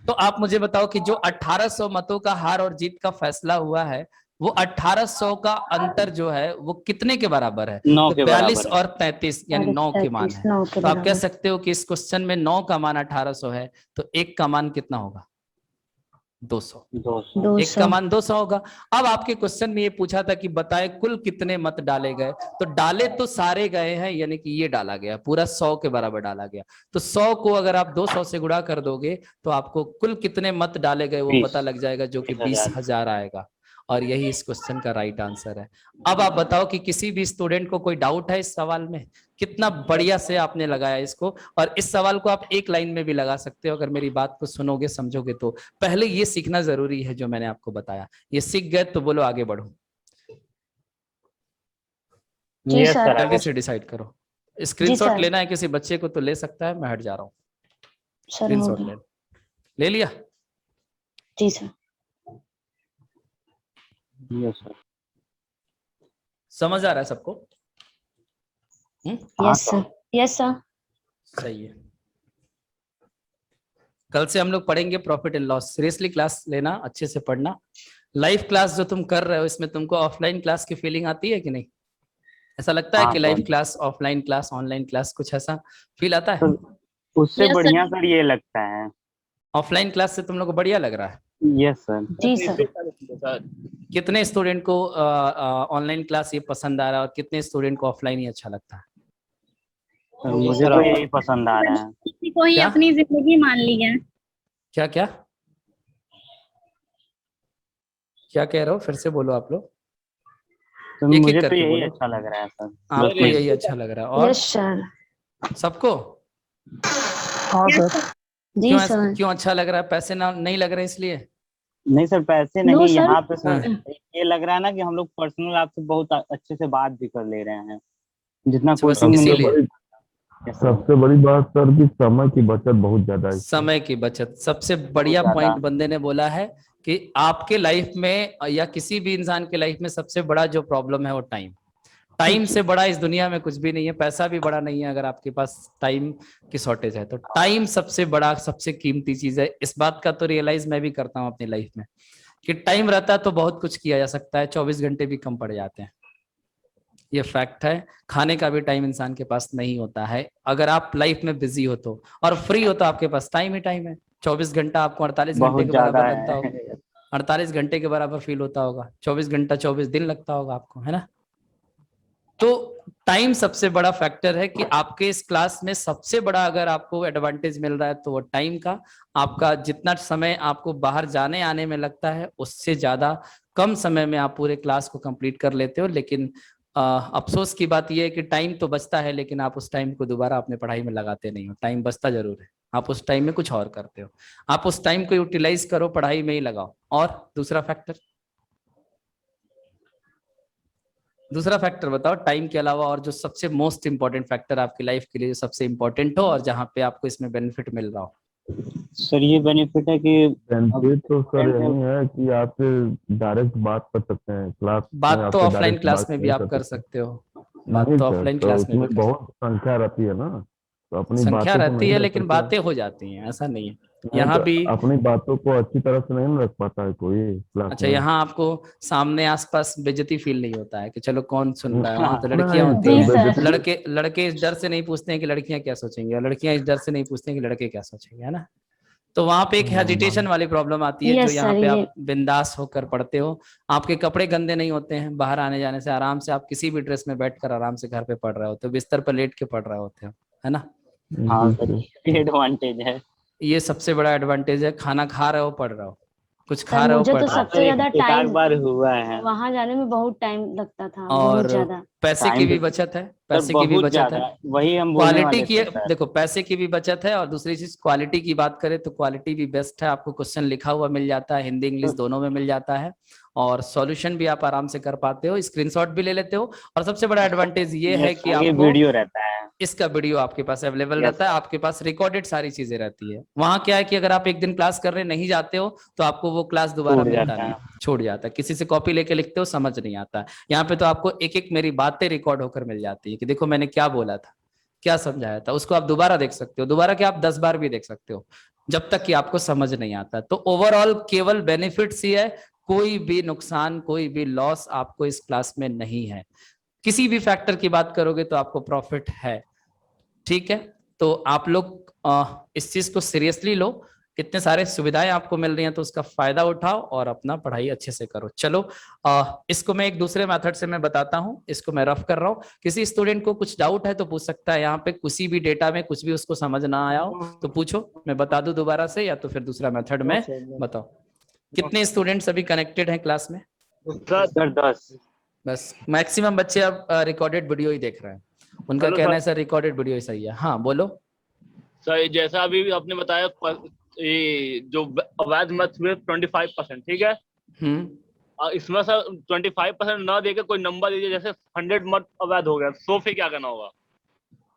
तो आप मुझे बताओ कि जो 1800 मतों का हार और जीत का फैसला हुआ है, वो 1800 का अंतर जो है वो कितने के बराबर है? 9 तो के 42 बराबर है। और 33 यानी 9 के मान है। तो आप कह सकते हो कि इस क्वेश्चन में 9 का मान 1800 है, तो 1 का मान कितना होगा? 200। 1 का मान 200 होगा। अब आपके क्वेश्चन में ये पूछा था कि बताए कुल कितने मत डाले गए, तो डाले तो सारे गए हैं, यानी कि ये डाला गया पूरा 100 के बराबर डाला गया। तो 100 को अगर आप 200 से गुणा कर दोगे तो आपको कुल कितने मत डाले गए वो पता लग जाएगा, जो कि 20,000 आएगा। और यही इस क्वेश्चन का राइट आंसर है। अब आप बताओ कि किसी भी स्टूडेंट को कोई डाउट है इस सवाल में? कितना बढ़िया से आपने लगाया इसको, और इस सवाल को आप एक लाइन में भी लगा सकते हो अगर मेरी बात को सुनोगे समझोगे तो। पहले ये सीखना जरूरी है जो मैंने आपको बताया, ये सीख गए तो बोलो आगे बढ़ो। जी सर। जल्दी से डिसाइड करो। स्क्रीनशॉट लेना है किसी बच्चे को तो ले सकता है, मैं हट जा रहा हूँ। स्क्रीनशॉट ले लिया? जी सर। समझ आ रहा है सबको? Yes sir. Yes sir. सही है। कल से हम लोग पढ़ेंगे profit and loss. Seriously class लेना, अच्छे से पढ़ना। लाइव क्लास जो तुम कर रहे हो इसमें तुमको ऑफलाइन क्लास की फीलिंग आती है कि नहीं? ऐसा लगता है कि live class, offline class, online class, कुछ ऐसा फील आता है? उससे बढ़िया सर ये लगता है। ऑफलाइन क्लास से तुम लोग को बढ़िया लग रहा है? Yes sir. जी सर। कितने स्टूडेंट को ऑनलाइन क्लास ये पसंद आ रहा है और कितने स्टूडेंट को ऑफलाइन ही अच्छा लगता है? मुझे तो यही पसंद आ रहा है। किसी को ही क्या? अपनी जिंदगी मान ली है। क्या क्या क्या कह रहे हो? फिर से बोलो आप लोग। तो एक मुझे एक तो करके यही बोलो। अच्छा लग रहा है सर। आपको यही अच्छा लग रहा है? और यस सर। सबको? हाँ सर। जी सर। क्यों अच्छा लग रहा है? पैसे ना नहीं लग रहे इसलिए? नहीं सर, पैसे नो नहीं, सर। यहाँ पे सर हाँ। ये लग रहा है ना कि हम लोग पर्सनल आपसे बहुत अच्छे से बात भी कर ले रहे हैं, जितना अच्छा, कोचिंग में इसीलिए नहीं। सबसे बड़ी बात सर की समय की बचत बहुत ज्यादा है इसमें। समय की बचत सबसे बढ़िया पॉइंट बंदे ने बोला है कि आपके लाइफ में या किसी भी इंसान के लाइफ में सबसे बड़ा जो प्रॉब्लम है वो टाइम। टाइम से बड़ा इस दुनिया में कुछ भी नहीं है, पैसा भी बड़ा नहीं है अगर आपके पास टाइम की शॉर्टेज है। तो टाइम सबसे बड़ा, सबसे कीमती चीज है। इस बात का तो रियलाइज मैं भी करता हूँ अपनी लाइफ में कि टाइम रहता है तो बहुत कुछ किया जा सकता है, 24 घंटे भी कम पड़ जाते हैं, ये फैक्ट है। खाने का भी टाइम इंसान के पास नहीं होता है अगर आप लाइफ में बिजी हो तो, और फ्री हो तो आपके पास टाइम ही टाइम है। 24 घंटा आपको 48 घंटे बहुत के ज्यादा बराबर लगता होगा, है। 48 घंटे के बराबर फील होता होगा। 24 घंटा 24 दिन लगता होगा आपको, है ना? तो टाइम सबसे बड़ा फैक्टर है कि आपके इस क्लास में सबसे बड़ा अगर आपको एडवांटेज मिल रहा है तो वो टाइम का। आपका जितना समय आपको बाहर जाने आने में लगता है उससे ज्यादा कम समय में आप पूरे क्लास को कंप्लीट कर लेते हो। लेकिन अफसोस की बात यह है कि टाइम तो बचता है लेकिन आप उस टाइम को दोबारा अपने पढ़ाई में लगाते नहीं हो। टाइम बचता जरूर है, आप उस टाइम में कुछ और करते हो। आप उस टाइम को यूटिलाइज करो, पढ़ाई में ही लगाओ। और दूसरा फैक्टर बताओ टाइम के अलावा, और जो सबसे मोस्ट इंपॉर्टेंट फैक्टर आपकी लाइफ के लिए जो सबसे इंपॉर्टेंट हो और जहां पे आपको इसमें बेनिफिट मिल रहा हो। सर ये बेनिफिट है कि बेनिफिट तो सर यही है कि आप डायरेक्ट बात कर सकते हैं क्लास में। बात तो आपसे ऑफलाइन डायरेक्ट क्लास बात में भी नहीं आप कर सकते हो, बात नहीं तो सर, ऑफलाइन तो क्लास में भी उसमें कर बहुत संख्या रहती है ना, तो अपनी संख्या बातों को रहती नहीं है रख लेकिन सकते। बातें हो जाती हैं, ऐसा नहीं है नहीं यहाँ तो भी। अपनी बातों को अच्छी तरह से नहीं रख पाता है कोई क्लास अच्छा, में। यहाँ आपको सामने आसपास बेइज्जती फील नहीं होता है कि चलो कौन सुन रहा है? वहां तो लड़कियां नहीं होती सर, जी हैं, सर। लड़के इस डर से नहीं पूछते हैं कि लड़कियां क्या सोचेंगी, और लड़कियां इस डर से नहीं पूछते हैं कि लड़के क्या सोचेंगे, है ना? तो वहां पे एक हेजिटेशन वाली प्रॉब्लम आती है, जो यस यहाँ सर। पे ये आप बिंदास होकर पढ़ते हो। आपके कपड़े गंदे नहीं होते हैं, बाहर आने जाने से आराम से आप किसी भी ड्रेस में बैठकर आराम से घर पे पढ़ रहे होते हो, बिस्तर पर लेट के पढ़ रहे होते हो, है ना? हाँ जी सर, सर। ये एडवांटेज है। ये सबसे बड़ा एडवांटेज है। खाना खा रहे हो पढ़ रहे हो, कुछ खा सर रहे हो मुझे पढ़ तो रहे हो। सबसे ज्यादा एक आध टाइम बार हुआ है। वहां जाने में बहुत टाइम लगता था, बहुत और ज्यादा। पैसे की टाइम भी तो बचत है, सर पैसे की भी बहुत बचत है, ज्यादा, वही हम बोलने क्वालिटी वाले की थे सर। देखो पैसे की भी बचत है, और दूसरी चीज क्वालिटी की बात करें तो क्वालिटी भी बेस्ट है। आपको क्वेश्चन लिखा हुआ मिल जाता है, हिंदी इंग्लिश दोनों में मिल जाता है, और सॉल्यूशन भी आप आराम से कर पाते हो, स्क्रीनशॉट भी ले लेते हो। और सबसे बड़ा एडवांटेज ये है कि ये आपको वीडियो रहता है। इसका वीडियो आपके पास अवेलेबल यस रहता है, सर। आपके पास रिकॉर्डेड सारी चीजें रहती है। वहां क्या है कि अगर आप एक दिन क्लास करने नहीं जाते हो तो आपको वो क्लास दोबारा छूट मिलता जाता नहीं, है। छूट जाता है। किसी से कॉपी लेके लिखते हो समझ नहीं आता। यहाँ पे तो आपको एक एक मेरी बातें रिकॉर्ड होकर मिल जाती है कि देखो मैंने क्या बोला था, क्या समझाया था, उसको आप दोबारा देख सकते हो, दोबारा क्या आप 10 बार भी देख सकते हो, जब तक कि आपको समझ नहीं आता। तो ओवरऑल केवल बेनिफिट्स ही है, कोई भी नुकसान कोई भी लॉस आपको इस क्लास में नहीं है। किसी भी फैक्टर की बात करोगे तो आपको प्रॉफिट है। ठीक है, तो आप लोग इस चीज को सीरियसली लो, इतने सारे सुविधाएं आपको मिल रही हैं तो उसका फायदा उठाओ और अपना पढ़ाई अच्छे से करो। चलो इसको मैं एक दूसरे मेथड से मैं बताता हूं, इसको मैं रफ कर रहा हूं। किसी स्टूडेंट को कुछ डाउट है तो पूछ सकता है, यहाँ पे किसी भी डेटा में कुछ भी उसको समझ ना आया हो तो पूछो, मैं बता दूं दोबारा से, या तो फिर दूसरा मेथड में बताओ। कितने स्टूडेंट्स अभी कनेक्टेड हैं क्लास में? सर 10। बस मैक्सिमम बच्चे अब रिकॉर्डेड वीडियो ही देख रहे हैं, उनका हेलो कहना है सर। सर रिकॉर्डेड वीडियो ही सही है। हाँ बोलो। सर जैसा अभी आपने बताया ये जो अवैध मत हुए 25%, ठीक है। इसमें सर 25% ना देके कोई नंबर दीजिए, जैसे 100 मत अवैध हो गया, तो फिर क्या करना होगा?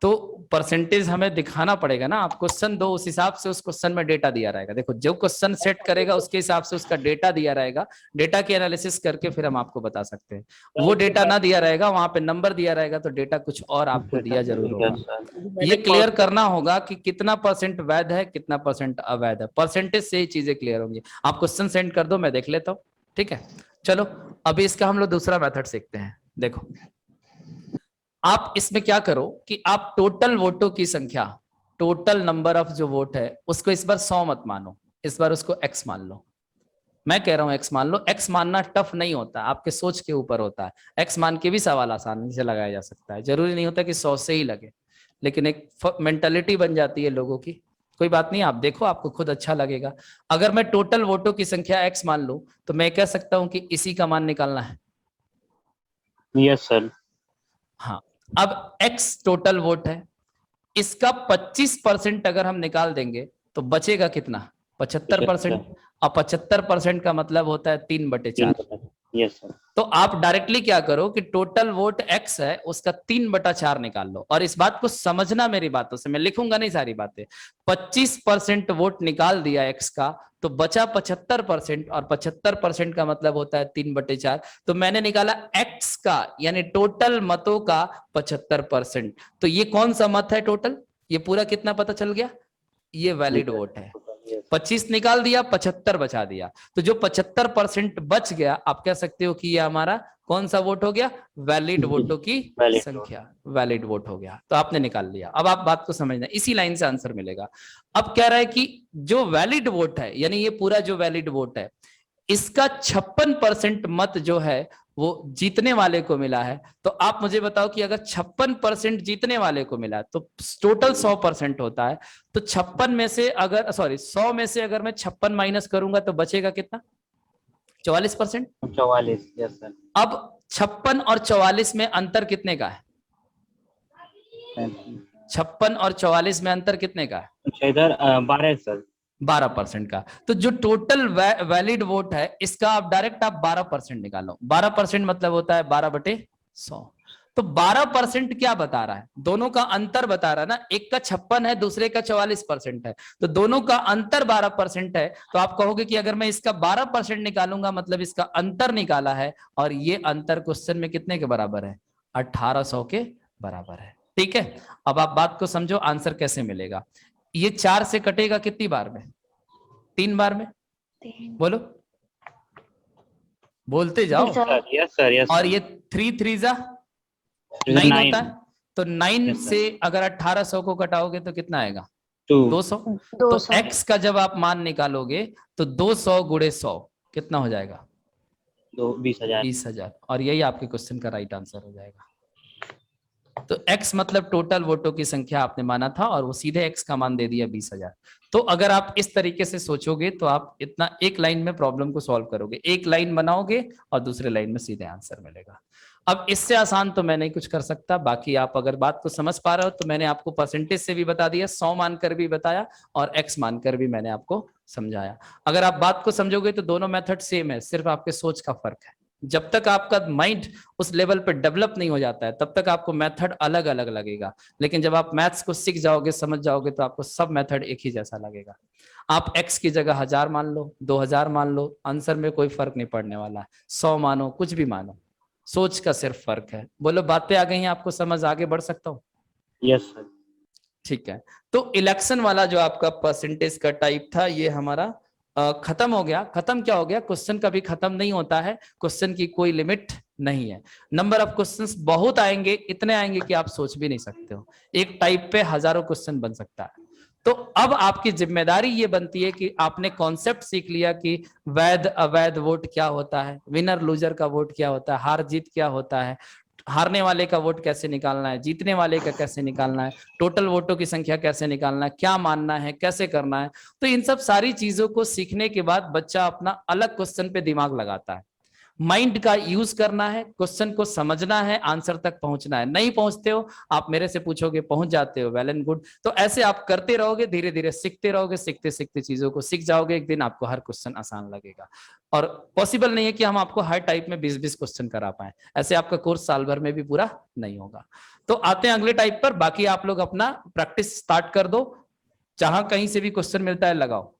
तो परसेंटेज हमें दिखाना पड़ेगा ना, आप क्वेश्चन दो उस हिसाब से उस क्वेश्चन में डेटा दिया रहेगा। देखो जो क्वेश्चन सेट करेगा उसके हिसाब से उसका डेटा दिया रहेगा, डेटा की एनालिसिस करके फिर हम आपको बता सकते हैं। वो डेटा ना दिया रहेगा, वहां पे नंबर दिया रहेगा तो डेटा कुछ और आपको दिया जरूर होगा। Yes sir. ये क्लियर करना होगा कि कितना परसेंट वैध है कितना परसेंट अवैध है, परसेंटेज से ही चीजें क्लियर होंगी। आप क्वेश्चन सेंड कर दो, मैं देख लेता हूँ। ठीक है, चलो अभी इसका हम लोग दूसरा मेथड सीखते हैं। देखो आप इसमें क्या करो कि आप टोटल वोटों की संख्या, टोटल नंबर ऑफ जो वोट है उसको इस बार 100 मत मानो, इस बार उसको x मान लो। मैं कह रहा हूं x मान लो। x मानना टफ नहीं होता, आपके सोच के ऊपर होता है। x मान के भी सवाल आसानी से लगाया जा सकता है, जरूरी नहीं होता कि 100 से ही लगे, लेकिन एक मेंटालिटी बन जाती है लोगों की। कोई बात नहीं, आप देखो आपको खुद अच्छा लगेगा। अगर मैं टोटल वोटों की संख्या x मान लूं तो मैं कह सकता हूं कि इसी का मान निकालना है। Yes sir. हाँ, अब x टोटल वोट है, इसका 25% अगर हम निकाल देंगे तो बचेगा कितना? 75%। और 75% का मतलब होता है 3/4। Yes sir. तो आप डायरेक्टली क्या करो कि टोटल वोट x है उसका 3/4 निकाल लो। और इस बात को समझना मेरी बातों से, मैं लिखूंगा नहीं सारी बातें। 25% वोट निकाल दिया x का तो बचा 75%, और 75% का मतलब होता है 3/4। तो मैंने निकाला x का यानी टोटल मतों का 75%। तो ये कौन सा मत है टोटल? ये पूरा कितना पता चल गया? ये वैलिड वोट है। 25 निकाल दिया, 75 बचा दिया, तो जो 75% बच गया आप कह सकते हो कि ये हमारा कौन सा वोट हो गया? वैलिड वोटों की संख्या, वैलिड वोट हो गया। तो आपने निकाल लिया। अब आप बात को समझना, इसी लाइन से आंसर मिलेगा। अब कह रहा है कि जो वैलिड वोट है यानी ये पूरा जो वैलिड वोट है इसका 56% मत जो है वो जीतने वाले को मिला है। तो आप मुझे बताओ कि अगर 56% जीतने वाले को मिला तो टोटल 100% होता है। तो 56 में से अगर 100 में से अगर मैं 56 माइनस करूंगा तो बचेगा कितना? 44%। 44। Yes sir. अब 56 और 44 में अंतर कितने का है? 56 और 44 में अंतर कितने का है? इधर 12 सर। 12% का। तो जो टोटल वैलिड वोट है इसका आप डायरेक्ट 12% निकालो। 12% मतलब होता है 12/100। तो 12% क्या बता रहा है? दोनों का अंतर बता रहा है ना, एक का 56 है दूसरे का 44% है, तो दोनों का अंतर 12% है। तो आप कहोगे कि अगर मैं इसका 12% निकालूंगा मतलब इसका अंतर निकाला है, और ये अंतर क्वेश्चन में कितने के बराबर है? 1800 के बराबर है। ठीक है, अब आप बात को समझो, आंसर कैसे मिलेगा। ये 4 से कटेगा कितनी बार में? 3 बार में। बोलो, बोलते जाओ। Yes sir. यस और ये 3 3 जा 9 होता है, तो 9 से अगर 1800 को घटाओगे तो कितना आएगा? 200। तो x का जब आप मान निकालोगे तो 200 गुणे 100 कितना हो जाएगा? 20,000। 20,000। और यही आपके क्वेश्चन का राइट आंसर हो जाएगा। तो x मतलब टोटल वोटों की संख्या आपने माना था और वो सीधे x का मान दे दिया 20,000। तो अगर आप इस तरीके से सोचोगे तो आप इतना एक लाइन में प्रॉब्लम को सॉल्व करोगे, एक लाइन बनाओगे और दूसरे लाइन में सीधे आंसर मिलेगा। अब इससे आसान तो मैं नहीं कुछ कर सकता। बाकी आप अगर बात को समझ पा रहे हो तो मैंने आपको परसेंटेज से भी बता दिया, 100 मानकर भी बताया और x मानकर भी मैंने आपको समझाया। अगर आप बात को समझोगे तो दोनों मेथड सेम है, सिर्फ आपके सोच का फर्क है। जब तक आपका माइंड उस लेवल पे डेवलप नहीं हो जाता है तब तक आपको मेथड अलग अलग लगेगा, लेकिन जब आप मैथ्स को सीख जाओगे, समझ जाओगे, तो आपको सब मेथड एक ही जैसा लगेगा। आप x की जगह 1000 मान लो, 2000 मान लो, आंसर में कोई फर्क नहीं पड़ने वाला है। 100 मानो, कुछ भी मानो, सोच का सिर्फ फर्क है। बोलो बातें आ गई हैं आपको समझ, आगे बढ़ सकता हूँ? Yes sir. ठीक है, तो इलेक्शन वाला जो आपका परसेंटेज का टाइप था ये हमारा खत्म हो गया। खत्म क्या हो गया? क्वेश्चन कभी खत्म नहीं होता है, क्वेश्चन की कोई लिमिट नहीं है। नंबर ऑफ क्वेश्चंस बहुत आएंगे, इतने आएंगे कि आप सोच भी नहीं सकते हो। एक टाइप पे हजारों क्वेश्चन बन सकता है। तो अब आपकी जिम्मेदारी ये बनती है कि आपने कॉन्सेप्ट सीख लिया कि वैध अवैध वोट क्या होता है, विनर लूजर का वोट क्या होता है, हार जीत क्या होता है, हारने वाले का वोट कैसे निकालना है, जीतने वाले का कैसे निकालना है, टोटल वोटों की संख्या कैसे निकालना है, क्या मानना है, कैसे करना है। तो इन सब सारी चीजों को सीखने के बाद बच्चा अपना अलग क्वेश्चन पे दिमाग लगाता है। माइंड का यूज करना है, क्वेश्चन को समझना है, आंसर तक पहुंचना है। नहीं पहुंचते हो, आप मेरे से पूछोगे, पहुंच जाते हो, वेल एंड गुड। तो ऐसे आप करते रहोगे, धीरे धीरे सीखते रहोगे, सीखते सीखते चीजों को सीख जाओगे। एक दिन आपको हर क्वेश्चन आसान लगेगा। और पॉसिबल नहीं है कि हम आपको हर टाइप में 20-20 क्वेश्चन करा पाए, ऐसे आपका कोर्स साल भर में भी पूरा नहीं होगा। तो आते हैं अगले टाइप पर। बाकी आप लोग अपना प्रैक्टिस स्टार्ट कर दो, जहां कहीं से भी क्वेश्चन मिलता है लगाओ।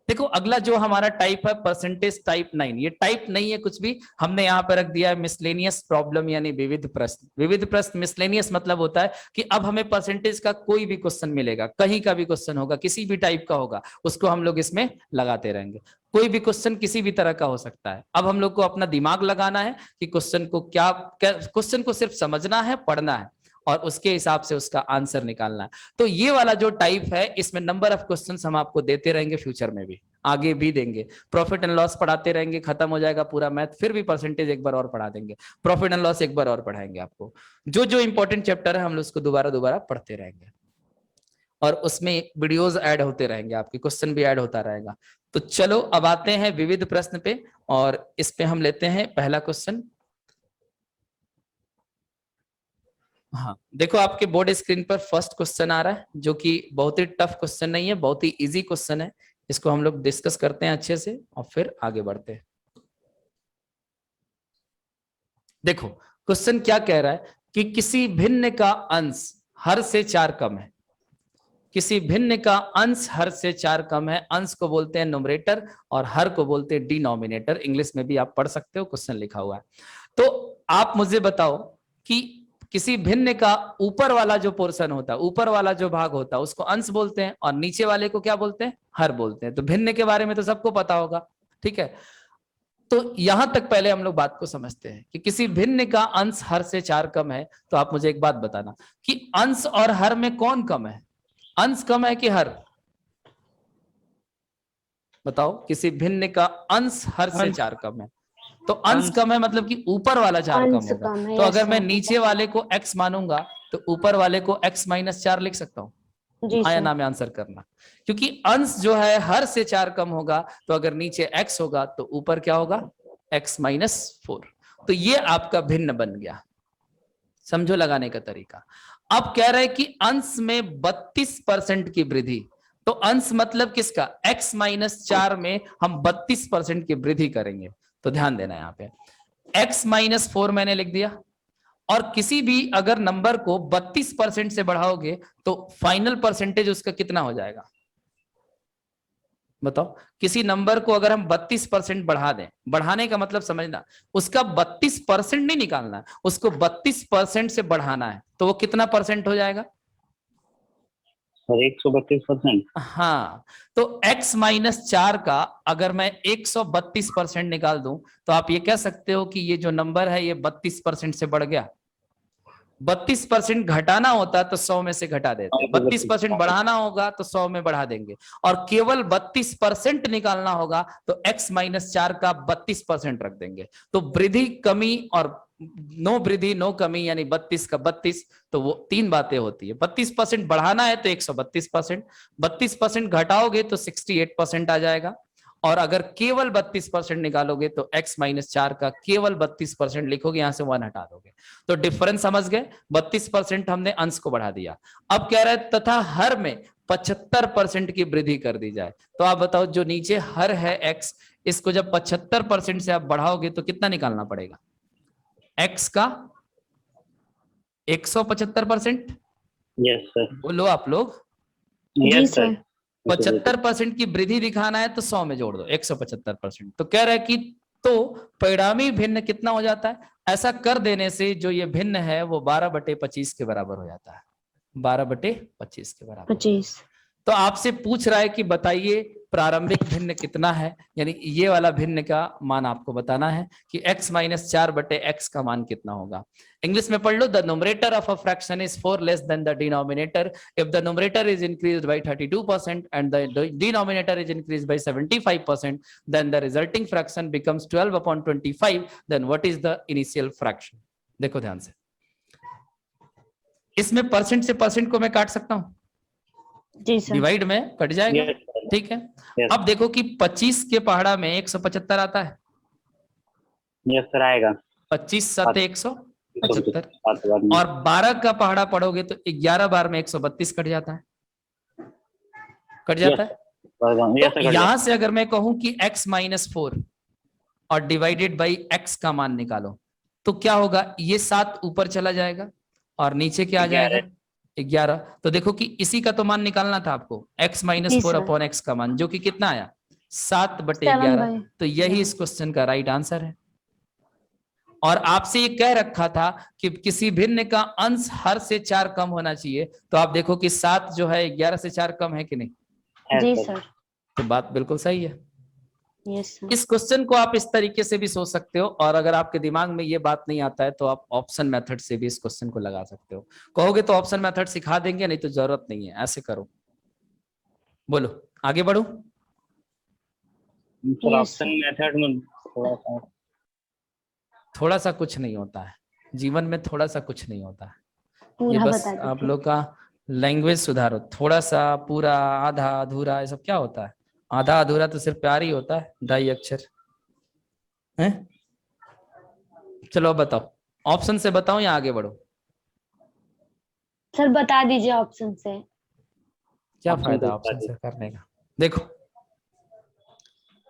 देखो अगला जो हमारा टाइप है परसेंटेज टाइप 9। ये टाइप नहीं है कुछ भी, हमने यहाँ पर रख दिया है मिसलेनियस प्रॉब्लम, यानी विविध प्रश्न। विविध प्रश्न, मिसलेनियस मतलब होता है कि अब हमें परसेंटेज का कोई भी क्वेश्चन मिलेगा, कहीं का भी क्वेश्चन होगा, किसी भी टाइप का होगा, उसको हम लोग इसमें लगाते रहेंगे। कोई भी क्वेश्चन किसी भी तरह का हो सकता है। अब हम लोग को अपना दिमाग लगाना है कि क्वेश्चन को क्या, क्वेश्चन को सिर्फ समझना है, पढ़ना है और उसके हिसाब से उसका आंसर निकालना है। तो ये वाला जो टाइप है इसमें नंबर ऑफ क्वेश्चंस हम आपको देते रहेंगे, फ्यूचर में भी, आगे भी देंगे। प्रॉफिट एंड लॉस पढ़ाते रहेंगे, खत्म हो जाएगा पूरा मैथ, फिर भी परसेंटेज एक बार और पढ़ा देंगे, प्रॉफिट एंड लॉस एक बार और पढ़ाएंगे आपको। जो जो इंपॉर्टेंट चैप्टर है हम लोग उसको दोबारा दोबारा पढ़ते रहेंगे और उसमें वीडियोस ऐड होते रहेंगे, आपके क्वेश्चन भी ऐड होता रहेगा। तो चलो अब आते हैं विविध प्रश्न पे और इस पे हम लेते हैं पहला क्वेश्चन। हाँ, देखो आपके बोर्ड स्क्रीन पर फर्स्ट क्वेश्चन आ रहा है, जो कि बहुत ही टफ क्वेश्चन नहीं है, बहुत ही इजी क्वेश्चन है। इसको हम लोग डिस्कस करते हैं अच्छे से और फिर आगे बढ़ते हैं। देखो क्वेश्चन क्या कह रहा है कि किसी भिन्न का अंश हर से 4 कम है। किसी भिन्न का अंश हर से 4 कम है। अंश को बोलते हैं न्यूमरेटर और हर को बोलते हैं डिनोमिनेटर। इंग्लिश में भी आप पढ़ सकते हो, क्वेश्चन लिखा हुआ है। तो आप मुझे बताओ कि किसी भिन्न का ऊपर वाला जो पोर्शन होता है, ऊपर वाला जो भाग होता है, उसको अंश बोलते हैं और नीचे वाले को क्या बोलते हैं? हर बोलते हैं। तो भिन्न के बारे में तो सबको पता होगा, ठीक है। तो यहां तक पहले हम लोग बात को समझते हैं कि किसी भिन्न का अंश हर से 4 कम है। तो आप मुझे एक बात बताना कि अंश और हर में कौन कम है? अंश कम है कि हर? बताओ, किसी भिन्न का अंश हर से 4 कम है। तो अंश कम है मतलब कि ऊपर वाला 4 कम अंश होगा। कम है, तो अगर yes, मैं sir. नीचे वाले को x मानूंगा तो ऊपर वाले को x - 4 लिख सकता हूं। जी हाँ या सर। ना में आंसर करना, क्योंकि अंश जो है हर से 4 कम होगा। तो अगर नीचे x होगा तो ऊपर क्या होगा? x - 4। तो ये आपका भिन्न बन गया। समझो लगाने का तरीका। अब कह रहे हैं कि अंश में 32% की वृद्धि। तो अंश मतलब किसका? x - 4 में हम 32% की वृद्धि करेंगे। तो ध्यान देना यहां पे x - 4 मैंने लिख दिया। और किसी भी अगर नंबर को 32% से बढ़ाओगे तो फाइनल परसेंटेज उसका कितना हो जाएगा? बताओ, किसी नंबर को अगर हम 32% बढ़ा दें, बढ़ाने का मतलब समझना, उसका 32% नहीं निकालना है, उसको 32% से बढ़ाना है, तो वो कितना परसेंट हो जाएगा? सर 132%। हाँ, तो x - 4 का अगर मैं 132% निकाल दूं तो आप ये कह सकते हो कि ये जो नंबर है ये 32% से बढ़ गया। 32% घटाना होता तो 100 में से घटा देते, 32% बढ़ाना होगा तो 100 में बढ़ा देंगे, और केवल 32% निकालना होगा तो x माइनस 4 का 32% रख देंगे। तो वृद्धि कमी और नो वृद्धि नो कमी यानी 32 का 32, तो वो तीन बातें होती है। 32% बढ़ाना है तो 132%, 32% घटाओगे तो 68% आ जाएगा, और अगर केवल 32% निकालोगे तो x माइनस 4 का केवल 32% लिखोगे, यहां से 1 हटा दोगे। तो डिफरेंस समझ गए, 32% हमने अंश को बढ़ा दिया। अब कह रहा है तथा हर में 75% की वृद्धि कर दी जाए। तो आप बताओ जो नीचे हर है x, इसको जब 75% से आप बढ़ाओगे तो कितना निकालना पड़ेगा? x का 175%। Yes sir. बोलो आप लोग। जी यस सर। सर। 75% की वृद्धि दिखाना है तो 100 में जोड़ दो 175%। तो कह रहा है कि तो परिणामी भिन्न कितना हो जाता है? ऐसा कर देने से जो ये भिन्न है वो 12/25 के बराबर हो जाता है, 12/25 के बराबर। 25। तो आपसे पूछ रहा है कि बताइए प्रारंभिक भिन्न कितना है, यानी ये वाला भिन्न का मान आपको बताना है कि x माइनस 4/x का मान कितना होगा। इंग्लिश में पढ़ लो, the numerator of a fraction is 4 less than the denominator if the numerator is increased by 32% and the denominator is increased by 75%, then the resulting fraction becomes 12/25, then what is the initial fraction. देखो ध्यान से, इसमें percent से percent को मैं काट सकता हूं, जी सर। डिवाइड में कट जाएगा, यस सर। ठीक है। Yes. अब देखो कि 25 के पहाड़ा में 175 आता है, यस सर आएगा। 25 7 175, 7 बार में। और 12 का पहाड़ा पढ़ोगे तो 11 बार में 132 कट जाता है, कट जाता है। यस तो सर। यहां से अगर मैं कहूं कि x माइनस 4 और डिवाइडेड बाई x का मान निकालो तो क्या होगा? ये 7 ऊपर चला जाएगा और नीचे क्या आ जाएगा? 11। तो देखो कि इसी का तो मान निकालना था आपको, x माइनस जी 4 सर। अपॉन x का मान, जो कि कितना आया? 7/11। 7/11। तो यही इस क्वेश्चन का राइट आंसर है। और आपसे ये कह रखा था कि किसी भिन्न का अंश हर से 4 कम होना चाहिए, तो आप देखो कि 7 जो है 11 से 4 कम है कि नहीं? जी सर। तो बात बिल्कुल सही है। Yes sir. इस क्वेश्चन को आप इस तरीके से भी सोच सकते हो, और अगर आपके दिमाग में ये बात नहीं आता है तो आप ऑप्शन मेथड से भी इस क्वेश्चन को लगा सकते हो। कहोगे तो ऑप्शन मेथड सिखा देंगे, नहीं तो जरूरत नहीं है, ऐसे करो। बोलो आगे बढ़ो। सर ऑप्शन मेथड में थोड़ा सा कुछ नहीं होता है जीवन में, थोड़ा सा कुछ नहीं होता है। ये पूरा बस बता आप दीजिए। लोग का लैंग्वेज सुधारो, थोड़ा सा, पूरा, आधा अधूरा, ये सब क्या होता है? आधा अधूरा तो सिर्फ प्यार ही होता है, ढाई अक्षर है। चलो अब बताओ, ऑप्शन से बताओ या आगे बढ़ो? सर बता दीजिए ऑप्शन से। क्या ऑप्शन फायदा से ऑप्शन बता से करने का? देखो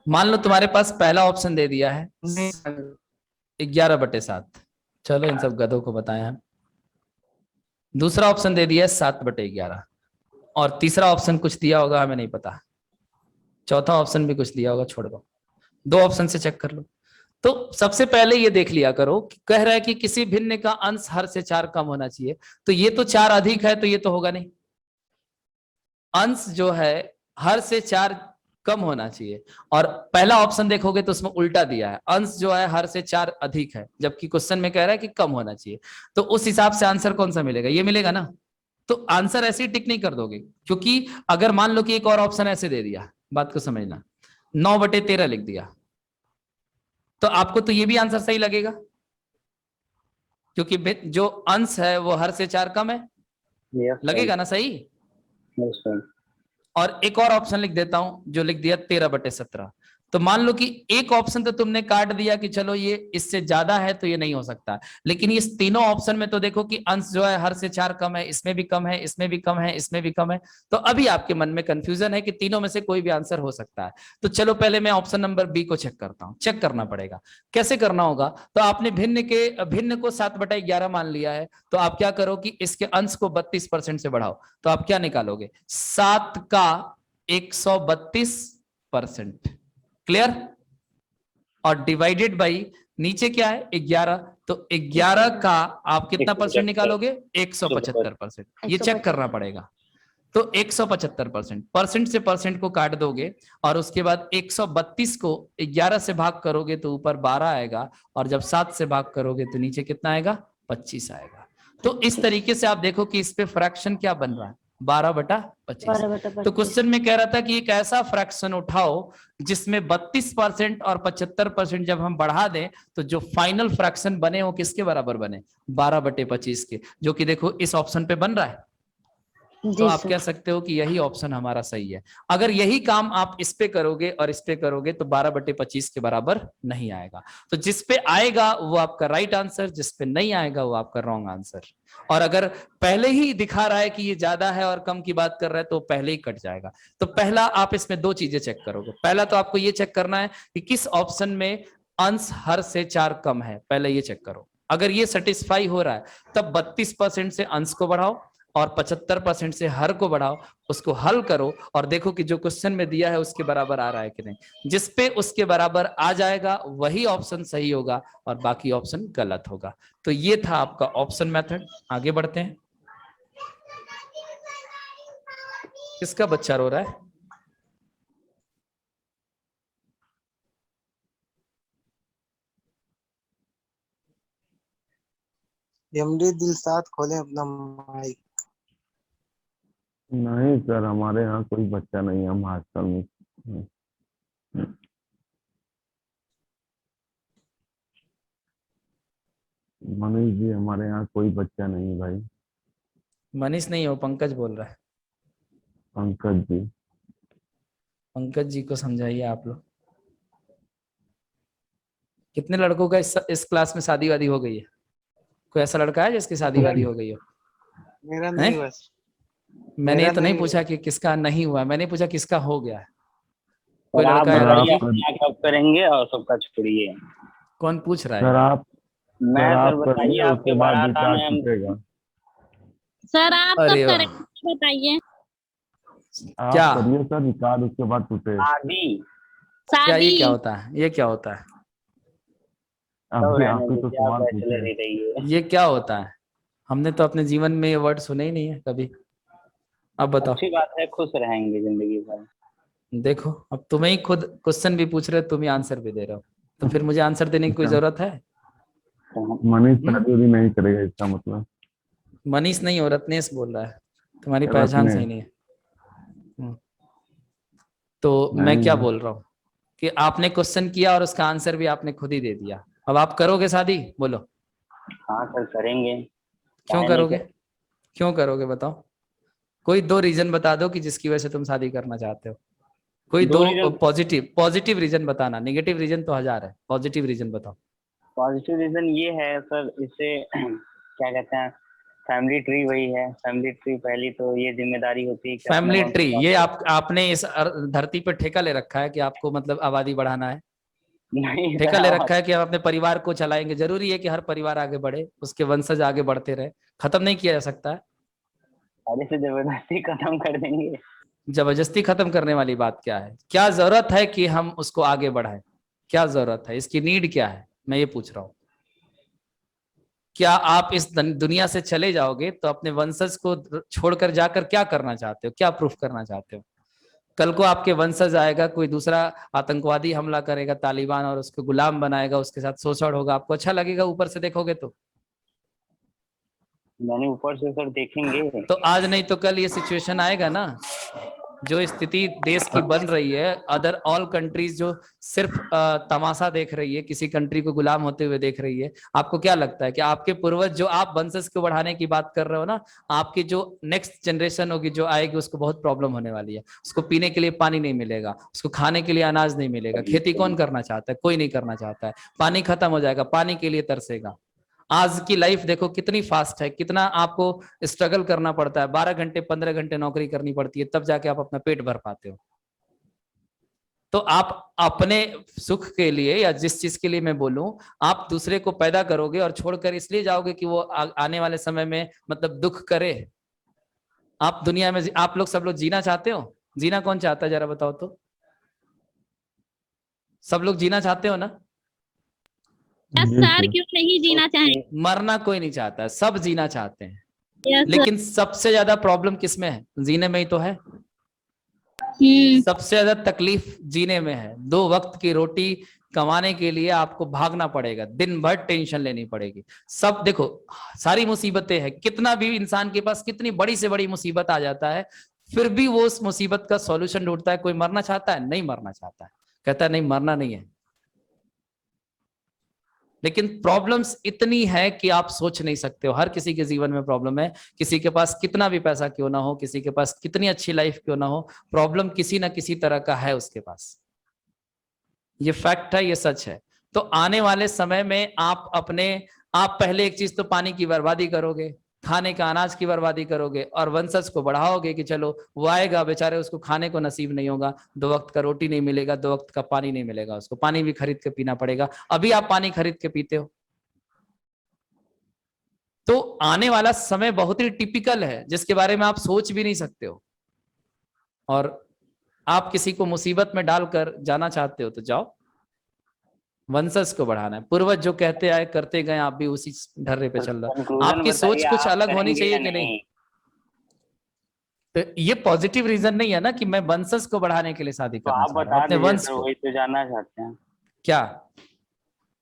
मान लो तुम्हारे पास पहला ऑप्शन दे दिया है 11/7, चलो इन सब गधों को बताया हम। दूसरा ऑप्शन दे दिया है 7/11, और तीसरा ऑप्शन कुछ दिया होगा हमें नहीं पता, चौथा ऑप्शन भी कुछ दिया होगा, छोड़ दो, दो ऑप्शन से चेक कर लो। तो सबसे पहले ये देख लिया करो कि कह रहा है कि किसी भिन्न का अंश हर से 4 कम होना चाहिए, तो ये तो 4 अधिक है, तो ये तो होगा नहीं। अंश जो है हर से 4 कम होना चाहिए, और पहला ऑप्शन देखोगे तो उसमें उल्टा दिया है, अंश जो है हर से 4 अधिक है, जबकि क्वेश्चन में कह रहा है कि कम होना चाहिए। तो उस हिसाब से आंसर कौन सा मिलेगा? ये मिलेगा ना। तो आंसर ऐसे ही टिक नहीं कर दोगे, क्योंकि अगर मान लो कि एक और ऑप्शन ऐसे दे दिया, बात को समझना, 9/13 लिख दिया, तो आपको तो ये भी आंसर सही लगेगा, क्योंकि जो अंश है वो हर से 4 कम है, लगेगा ना सही। Yes sir. और एक और ऑप्शन लिख देता हूं जो लिख दिया 13/17। तो मान लो कि एक ऑप्शन तो तुमने काट दिया कि चलो ये इससे ज्यादा है तो ये नहीं हो सकता, लेकिन ये तीनों ऑप्शन में तो देखो कि अंश जो है हर से 4 कम है, इसमें भी कम है, इसमें भी कम है, इसमें भी कम है। तो अभी आपके मन में कंफ्यूजन है कि तीनों में से कोई भी आंसर हो सकता है। तो चलो पहले मैं ऑप्शन नंबर बी को चेक करता हूं। चेक करना पड़ेगा, कैसे करना होगा? तो आपने भिन्न को 7/11 मान लिया है, तो आप क्या करो कि इसके अंश को 32% से बढ़ाओ, तो आप क्या निकालोगे? 7 का 132%, क्लियर? और डिवाइडेड बाई नीचे क्या है 11, तो 11 का आप कितना परसेंट निकालोगे? 175%। ये चेक करना पड़ेगा। तो 175%, परसेंट से परसेंट को काट दोगे और उसके बाद 132 को 11 से भाग करोगे तो ऊपर 12 आएगा, और जब 7 से भाग करोगे तो नीचे कितना आएगा? 25 आएगा। तो इस तरीके से आप देखो कि इस पे फ्रैक्शन क्या बन रहा है, 12/25। 12/25। तो क्वेश्चन में कह रहा था कि एक ऐसा फ्रैक्शन उठाओ जिसमें 32% और 75% जब हम बढ़ा दें तो जो फाइनल फ्रैक्शन बने वो किसके बराबर बने, 12/25 के, जो कि देखो इस ऑप्शन पे बन रहा है। तो जी आप सर। कह सकते हो कि यही ऑप्शन हमारा सही है। अगर यही काम आप इस पे करोगे और इस पे करोगे तो 12/25 के बराबर नहीं आएगा। तो जिस पे आएगा वो आपका राइट आंसर, जिस पे नहीं आएगा वो आपका रॉन्ग आंसर। और अगर पहले ही दिखा रहा है कि ये ज्यादा है और कम की बात कर रहा है तो पहले ही कट जाएगा। तो पहला आप इसमें दो चीजें चेक करोगे। पहला तो आपको ये चेक करना है कि किस ऑप्शन में अंश हर से 4 कम है, पहले ये चेक करो। अगर ये सेटिस्फाई हो रहा है तब 32% से अंश को बढ़ाओ और 75% से हर को बढ़ाओ, उसको हल करो और देखो कि जो क्वेश्चन में दिया है उसके बराबर आ रहा है कि नहीं। जिस पे उसके बराबर आ जाएगा वही ऑप्शन सही होगा और बाकी ऑप्शन गलत होगा। तो ये था आपका ऑप्शन मेथड। आगे बढ़ते हैं। किसका बच्चा रो रहा है? एमडी दिलसाद खोले अपना माइक। नहीं सर, हमारे यहाँ कोई बच्चा नहीं है, हम हॉस्टल में हैं। मनीष जी, हमारे यहाँ कोई बच्चा नहीं है भाई। मनीष नहीं हो, पंकज बोल रहा है। पंकज जी। पंकज जी को समझाइए आप लोग। कितने लड़कों का इस क्लास में शादी वादी हो गई है? कोई ऐसा लड़का है जिसकी शादी वादी हो गई हो? मेरा नहीं हुआ। मैंने ये मेरा तो नहीं नहीं पूछा कि किसका नहीं हुआ, मैंने पूछा किसका हो गया है। सर कोई आप लड़का है बताइए लड़की? अपना कब करेंगे और सबका छोड़िए। कौन पूछ रहा सर है? आप मैं सर सर आप बताइए करिए, आपके उसके बाद बारात रिचार्ज आने हम। टूटेगा। सर आप अरे कब वाह। करेंगे बताइए। आप क्या करिए सर, रिचार्ज उसके बाद टूटे। शादी क्या ये शादी। क्या होता है? ये क्या होता है? तो अभी आप रहने ही तो दीजिए, आप सवाल बैचलर पूछे। ही रहिए। ये क्या होता है? हमने तो अपने जीवन में ये वर्ड सुने ही नहीं है कभी। अब बताओ। अच्छी बात है, खुश रहेंगे जिंदगी भर। देखो अब तुम्हें ही खुद क्वेश्चन भी पूछ रहे हो, तुम ही आंसर भी दे रहे हो, तो फिर मुझे आंसर देने की कोई जरूरत है? मनीष शादी नहीं करेगा इसका मतलब। मनीष नहीं हो, रत्नेश बोल रहा है। तुम्हारी पहचान रत्नेश। सही नहीं है। तो मैं क्या बोल रहा हूँ कि आपने क्वेश्चन किया और उसका आंसर भी आपने खुद ही दे दिया। अब आप करोगे शादी? बोलो। हाँ सर करेंगे। क्यों काहे नहीं करोगे? क्यों करोगे बताओ? कोई दो रीजन बता दो कि जिसकी वजह से तुम शादी करना चाहते हो। कोई दो दो रीजन। पॉजिटिव रीजन बताना, नेगेटिव रीजन तो 1000 है, पॉजिटिव रीजन बताओ। पॉजिटिव रीजन ये है सर, इससे क्या कहते हैं, फैमिली ट्री वही है। फैमिली ट्री पहली तो ये जिम्मेदारी होती है कि अपने फैमिली वंश ट्री, को ये आपने इस धरती पर ठेका ले रखा है कि आपको मतलब आबादी बढ़ाना है? नहीं ठेका सर, ले रखा है कि आप अपने परिवार को चलाएंगे? जरूरी है कि हर परिवार आगे बढ़े, उसके वंशज आगे बढ़ते रहे? खत्म नहीं किया जा सकता है। अरे से जबरदस्ती खत्म कर देंगे। जबरदस्ती खत्म करने वाली बात क्या है? क्या जरूरत है कि हम उसको आगे बढ़ाएं? क्या जरूरत है? इसकी नीड क्या है, मैं ये पूछ रहा हूँ। क्या आप इस दुनिया से चले जाओगे तो अपने वंशज को छोड़कर जाकर क्या करना चाहते हो? क्या प्रूफ करना चाहते हो? कल को आपके वंशज आएगा, कोई दूसरा आतंकवादी हमला करेगा, तालिबान, और उसको गुलाम बनाएगा, उसके साथ शोषण होगा, आपको अच्छा लगेगा ऊपर से देखोगे तो? मैंने ऊपर से सर देखेंगे। तो आज नहीं तो कल ये सिचुएशन आएगा ना। जो स्थिति देश की बन रही है, अदर ऑल कंट्रीज जो सिर्फ तमाशा देख रही है, किसी कंट्री को गुलाम होते हुए देख रही है, आपको क्या लगता है कि आपके पूर्वज जो आप वंशज को बढ़ाने की बात कर रहे हो ना, आपकी जो नेक्स्ट जनरेशन होगी जो आएगी उसको बहुत प्रॉब्लम होने वाली है। उसको पीने के लिए पानी नहीं मिलेगा, उसको खाने के लिए अनाज नहीं मिलेगा। खेती कौन करना चाहता है? कोई नहीं करना चाहता है। पानी खत्म हो जाएगा, पानी के लिए तरसेगा। आज की लाइफ देखो कितनी फास्ट है, कितना आपको स्ट्रगल करना पड़ता है। 12 घंटे 15 घंटे नौकरी करनी पड़ती है, तब जाके आप अपना पेट भर पाते हो। तो आप अपने सुख के लिए या जिस चीज के लिए मैं बोलूं, आप दूसरे को पैदा करोगे और छोड़कर इसलिए जाओगे कि वो आने वाले समय में मतलब दुख करे। आप दुनिया में, आप लोग सब लोग जीना चाहते हो? जीना कौन चाहता है जरा बताओ तो? सब लोग जीना चाहते हो ना? यस जी सर, सर। क्यों नहीं जीना चाहेंगे। मरना कोई नहीं चाहता, सब जीना चाहते हैं। Yes sir. लेकिन सबसे ज्यादा प्रॉब्लम किसमें है? जीने में ही तो है। सबसे ज्यादा तकलीफ जीने में है। 2 वक्त की रोटी कमाने के लिए आपको भागना पड़ेगा, दिन भर टेंशन लेनी पड़ेगी। सब देखो सारी मुसीबतें हैं, कितना भी इंसान के पास कितनी बड़ी से बड़ी मुसीबत आ जाता है, फिर भी वो उस मुसीबत का सॉल्यूशन ढूंढता है। कोई मरना चाहता है? नहीं मरना चाहता है, कहता है नहीं मरना नहीं है। लेकिन प्रॉब्लम्स इतनी है कि आप सोच नहीं सकते हो। हर किसी के जीवन में प्रॉब्लम है, किसी के पास कितना भी पैसा क्यों ना हो, किसी के पास कितनी अच्छी लाइफ क्यों ना हो, प्रॉब्लम किसी ना किसी तरह का है उसके पास। ये फैक्ट है, ये सच है। तो आने वाले समय में आप पहले एक चीज तो पानी की बर्बादी करोगे, खाने का अनाज की बर्बादी करोगे, और वंशज को बढ़ाओगे कि चलो वो आएगा बेचारे, उसको खाने को नसीब नहीं होगा, 2 वक्त का रोटी नहीं मिलेगा, 2 वक्त का पानी नहीं मिलेगा, उसको पानी भी खरीद के पीना पड़ेगा। अभी आप पानी खरीद के पीते हो। तो आने वाला समय बहुत ही टिपिकल है, जिसके बारे में आप सोच भी नहीं सकते हो, और आप किसी को मुसीबत में डालकर जाना चाहते हो तो जाओ। वंशज को बढ़ाना है, पूर्वज जो कहते आए करते गए, आप भी उसी ढर्रे पे चल रहे हो। आपकी सोच कुछ अलग होनी चाहिए कि नहीं? तो ये पॉजिटिव रीजन नहीं है ना कि मैं वंशज को बढ़ाने के लिए शादी तो करना आप चाह रहा बता हूं, अपने दीजिए वंश सर, को। वही तो जानना चाहते हैं। क्या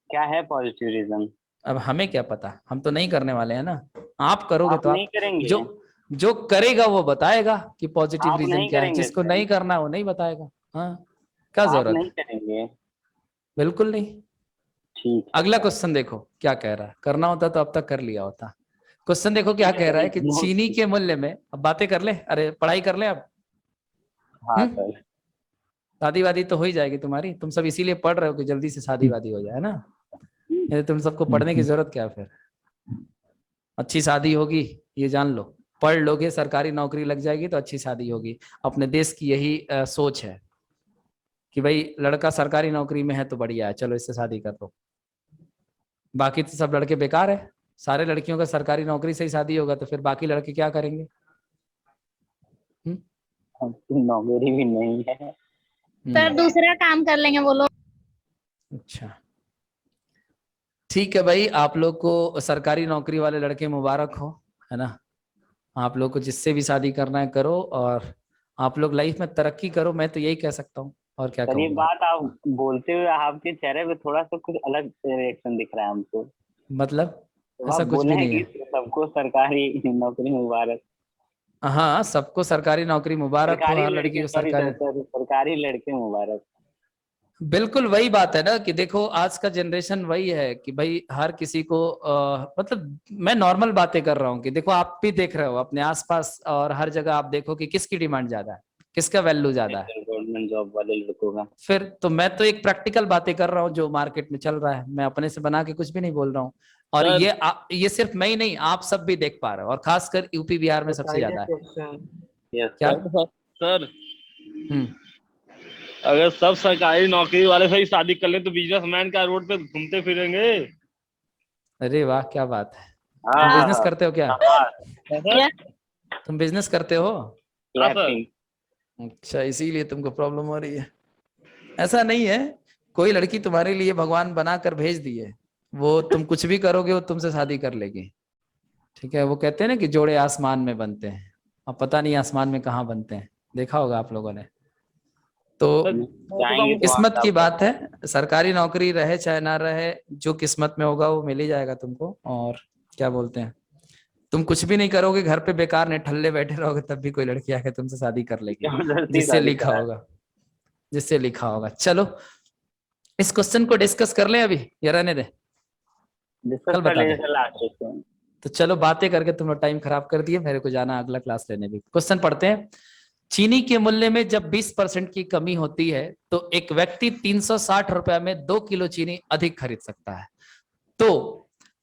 क्या है पॉजिटिव रीजन? अब हमें क्या पता, हम तो नहीं करने वाले हैं ना। आप करोगे आप तो नहीं करेंगे? जो करेगा वो बताएगा कि पॉजिटिव आप रीजन नहीं क्या है, करेंगे जिसको सर? नहीं करना वो नहीं बताएगा। हाँ, क्या आप जरूरत नहीं है? करेंगे? बिल्कुल नहीं। ठीक है। अगला क्वेश्चन देखो क्या कह रहा है, करना होता तो अब तक कर लिया होता। क्वेश्चन देखो क्या कह रहा है कि चीनी के मूल्य में, अब बातें कर ले, अरे पढ़ाई कर ले अब। हाँ सर। शादी वादी तो हो ही जाएगी तुम्हारी, तुम सब इसीलिए पढ़ रहे हो कि जल्दी से शादी वादी हो जाए ना। ये तुम सबको पढ़ने की जरूरत क्या फिर? अच्छी शादी होगी ये जान लो, पढ़ लोगे सरकारी नौकरी लग जाएगी तो अच्छी शादी होगी। अपने देश की यही सोच है कि भाई लड़का सरकारी नौकरी में है तो बढ़िया है, चलो इससे शादी कर दो। बाकी तो सब लड़के बेकार है। सारे लड़कियों का सरकारी नौकरी से ही शादी होगा तो फिर बाकी लड़के क्या करेंगे? नौकरी भी नहीं है। सर दूसरा काम कर लेंगे वो लोग। अच्छा ठीक है भाई, आप लोग को सरकारी नौकरी वाले लड़के मुबारक हो, है ना। आप लोग को जिससे भी शादी करना है करो, और आप लोग लाइफ में तरक्की करो, मैं तो यही कह सकता हूँ, और क्या सर ये कहूँगा। बात आप बोलते हुए आपके चेहरे पे थोड़ा सा कुछ अलग रिएक्शन दिख रहा है हमको। मतलब तो ऐसा आप कुछ बोले भी हैं नहीं है। कि सबको सरकारी नौकरी मुबारक। हाँ, सबको सरकारी नौकरी मुबारक हो, हर लड़की को सरकारी। सरकारी लड़के मुबारक। बिल्कुल वही बात है ना कि देखो आज का जनरेशन वही है कि भाई हर किसी को मतलब मैं नॉर्मल बातें कर रहा हूँ कि देखो आप भी देख रहे हो अपने आसपास और हर जगह, आप देखो कि किसकी डिमांड ज्यादा है, किसका वैल्यू ज्यादा है। गवर्नमेंट जॉब वाले लड़कों का। फिर तो मैं तो एक प्रैक्टिकल बातें कर रहा हूँ जो मार्केट में चल रहा है, मैं अपने से बना के कुछ भी नहीं बोल रहा हूँ। और सर, ये सिर्फ मैं ही नहीं, आप सब भी देख पा रहे हो, और खासकर यूपी बिहार में सबसे ज्यादा है। यस क्या? सर हम्म, अगर सब सरकारी नौकरी वाले से ही शादी कर ले तो बिजनेसमैन क्या रोड पे घूमते फिरेंगे? अरे वाह क्या बात है। तुम हाँ बिजनेस करते हो क्या? सर, तुम बिजनेस करते हो? हाँ सर। अच्छा इसीलिए तुमको प्रॉब्लम हो रही है। ऐसा नहीं है, कोई लड़की तुम्हारे लिए भगवान बना कर भेज दी है, वो तुम कुछ भी करोगे वो तुमसे शादी कर लेगी। ठीक है, वो कहते हैं ना कि जोड़े आसमान में बनते हैं, अब पता नहीं आसमान में कहाँ बनते हैं, देखा होगा आप लोगों ने। तो जाएंगे तो किस्मत की आप- बात है, सरकारी नौकरी रहे चाहे ना रहे, जो किस्मत में होगा वो मिल ही जाएगा तुमको। और क्या बोलते हैं, तुम कुछ भी नहीं करोगे, घर पे बेकार निठल्ले बैठे रहोगे, तब भी कोई लड़की आके तुमसे शादी कर लेगी, जबरदस्ती जिससे शादी लिखा करा। होगा, जिससे लिखा होगा। चलो इस क्वेश्चन को डिस्कस कर लें अभी या रहने दे? डिस्कस कल कर बता लीजिए दे। Sir last question. तो चलो बातें करके तुम लोग टाइम खराब कर दिए, मेरे को जाना अगला क्लास लेने भी। क्वेश्चन पढ़ते हैं। चीनी के मूल्य में जब 20% की कमी होती है तो एक व्यक्ति 360 रुपए में 2 किलो चीनी अधिक खरीद सकता है। तो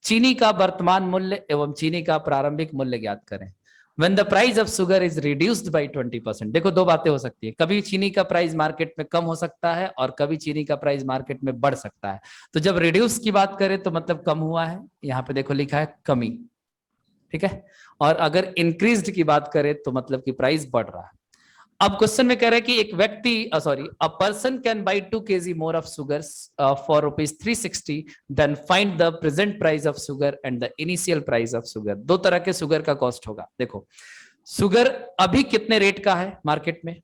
चीनी का वर्तमान मूल्य एवं चीनी का प्रारंभिक मूल्य ज्ञात करें। When the price of sugar is reduced by 20%, देखो दो बातें हो सकती है, कभी चीनी का प्राइस मार्केट में कम हो सकता है और कभी चीनी का प्राइस मार्केट में बढ़ सकता है। तो जब रिड्यूस की बात करें तो मतलब कम हुआ है, यहाँ पे देखो लिखा है कमी, ठीक है। और अगर इंक्रीज्ड की बात करें तो मतलब कि प्राइस बढ़ रहा है। अब क्वेश्चन में कह रहा है कि एक व्यक्ति a person can buy 2 kg more of sugar for ₹360, then find the present price of sugar and the initial price of sugar. दो तरह के सुगर का कॉस्ट होगा। देखो सुगर अभी कितने रेट का है मार्केट में,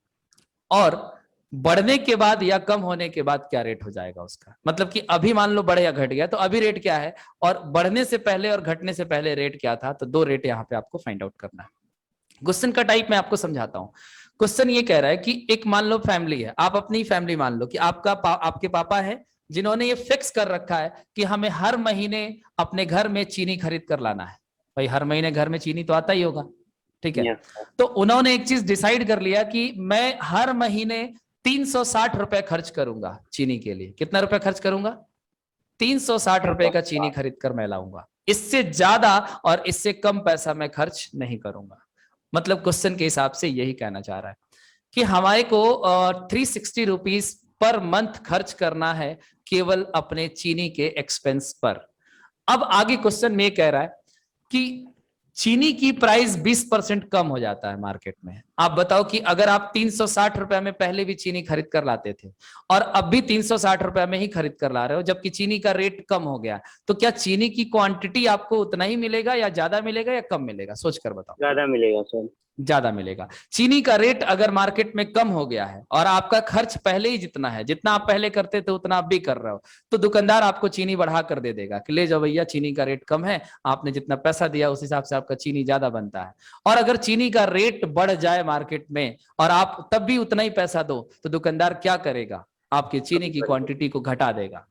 और बढ़ने के बाद या कम होने के बाद क्या रेट हो जाएगा उसका, मतलब कि अभी मान लो बढ़ या घट गया तो अभी रेट क्या है, और बढ़ने से पहले और घटने से पहले रेट क्या था। तो दो रेट यहाँ पे आपको फाइंड आउट करना है। क्वेश्चन का टाइप मैं आपको समझाता हूँ। क्वेश्चन ये कह रहा है कि एक मान लो फैमिली है, आप अपनी फैमिली मान लो कि आपके पापा है जिन्होंने ये फिक्स कर रखा है कि हमें हर महीने अपने घर में चीनी खरीद कर लाना है। भाई हर महीने घर में चीनी तो आता ही होगा, ठीक है। तो उन्होंने एक चीज डिसाइड कर लिया कि मैं हर महीने 360 रुपए खर्च करूंगा चीनी के लिए। कितना रुपए खर्च करूंगा? 360 रुपए का चीनी खरीद कर मैं लाऊंगा। इससे ज्यादा और इससे कम पैसा मैं खर्च नहीं करूंगा। मतलब क्वेश्चन के हिसाब से यही कहना चाह रहा है कि हमारे को 360 रुपीज पर मंथ खर्च करना है केवल अपने चीनी के एक्सपेंस पर। अब आगे क्वेश्चन में कह रहा है कि चीनी की प्राइस 20% कम हो जाता है मार्केट में। आप बताओ कि अगर आप 360 रुपए में पहले भी चीनी खरीद कर लाते थे और अब भी 360 रुपए में ही खरीद कर ला रहे हो, जबकि चीनी का रेट कम हो गया, तो क्या चीनी की क्वांटिटी आपको उतना ही मिलेगा या ज्यादा मिलेगा या कम मिलेगा? सोच कर बताओ। ज्यादा मिलेगा सर। ज्यादा मिलेगा। चीनी का रेट अगर मार्केट में कम हो गया है और आपका खर्च पहले ही जितना है, जितना आप पहले करते थे उतना आप भी कर रहे हो, तो दुकानदार आपको चीनी बढ़ा कर दे देगा कि ले जाओ भैया, चीनी का रेट कम है, आपने जितना पैसा दिया उस हिसाब से आपका चीनी ज्यादा बनता है। और अगर चीनी का रेट बढ़ जाए मार्केट में और आप तब भी उतना ही पैसा दो, तो दुकानदार क्या करेगा? आपकी चीनी की क्वांटिटी को घटा देगा।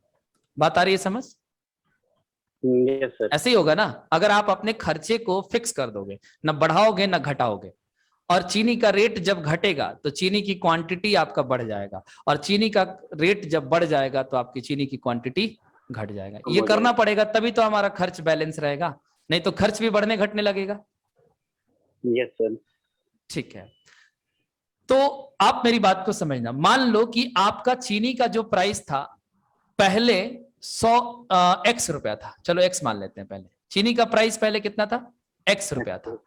बात आ रही है समझ? Yes sir. ऐसे ही होगा ना, अगर आप अपने खर्चे को फिक्स कर दोगे, ना बढ़ाओगे ना घटाओगे, और चीनी का रेट जब घटेगा तो चीनी की क्वांटिटी आपका बढ़ जाएगा, और चीनी का रेट जब बढ़ जाएगा तो आपकी चीनी की क्वांटिटी घट जाएगा। ये करना पड़ेगा, तभी तो हमारा खर्च बैलेंस रहेगा, नहीं तो खर्च भी बढ़ने घटने लगेगा। Yes sir. ठीक है, तो आप मेरी बात को समझना। मान लो कि आपका चीनी का जो प्राइस था पहले 100 एक्स रुपया था, चलो एक्स मान लेते हैं। पहले चीनी का प्राइस पहले कितना था? एक्स रुपया था।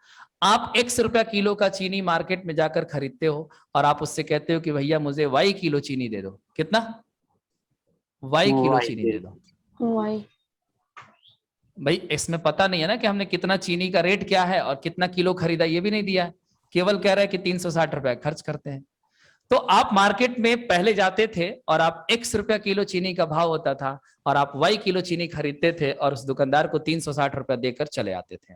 आप एक्स रुपया किलो का चीनी मार्केट में जाकर खरीदते हो और आप उससे कहते हो कि भैया मुझे वाई किलो चीनी दे दो। कितना? वाई किलो चीनी दे दो। वाई भाई इसमें पता नहीं है ना कि हमने कितना चीनी का रेट क्या है और कितना किलो खरीदा, ये भी नहीं दिया है, केवल कह रहा है कि 360 रुपया खर्च करते हैं। तो आप मार्केट में पहले जाते थे और आप एक्स रुपया किलो चीनी का भाव होता था और आप वाई किलो चीनी खरीदते थे और उस दुकानदार को 360 रुपया देकर चले आते थे।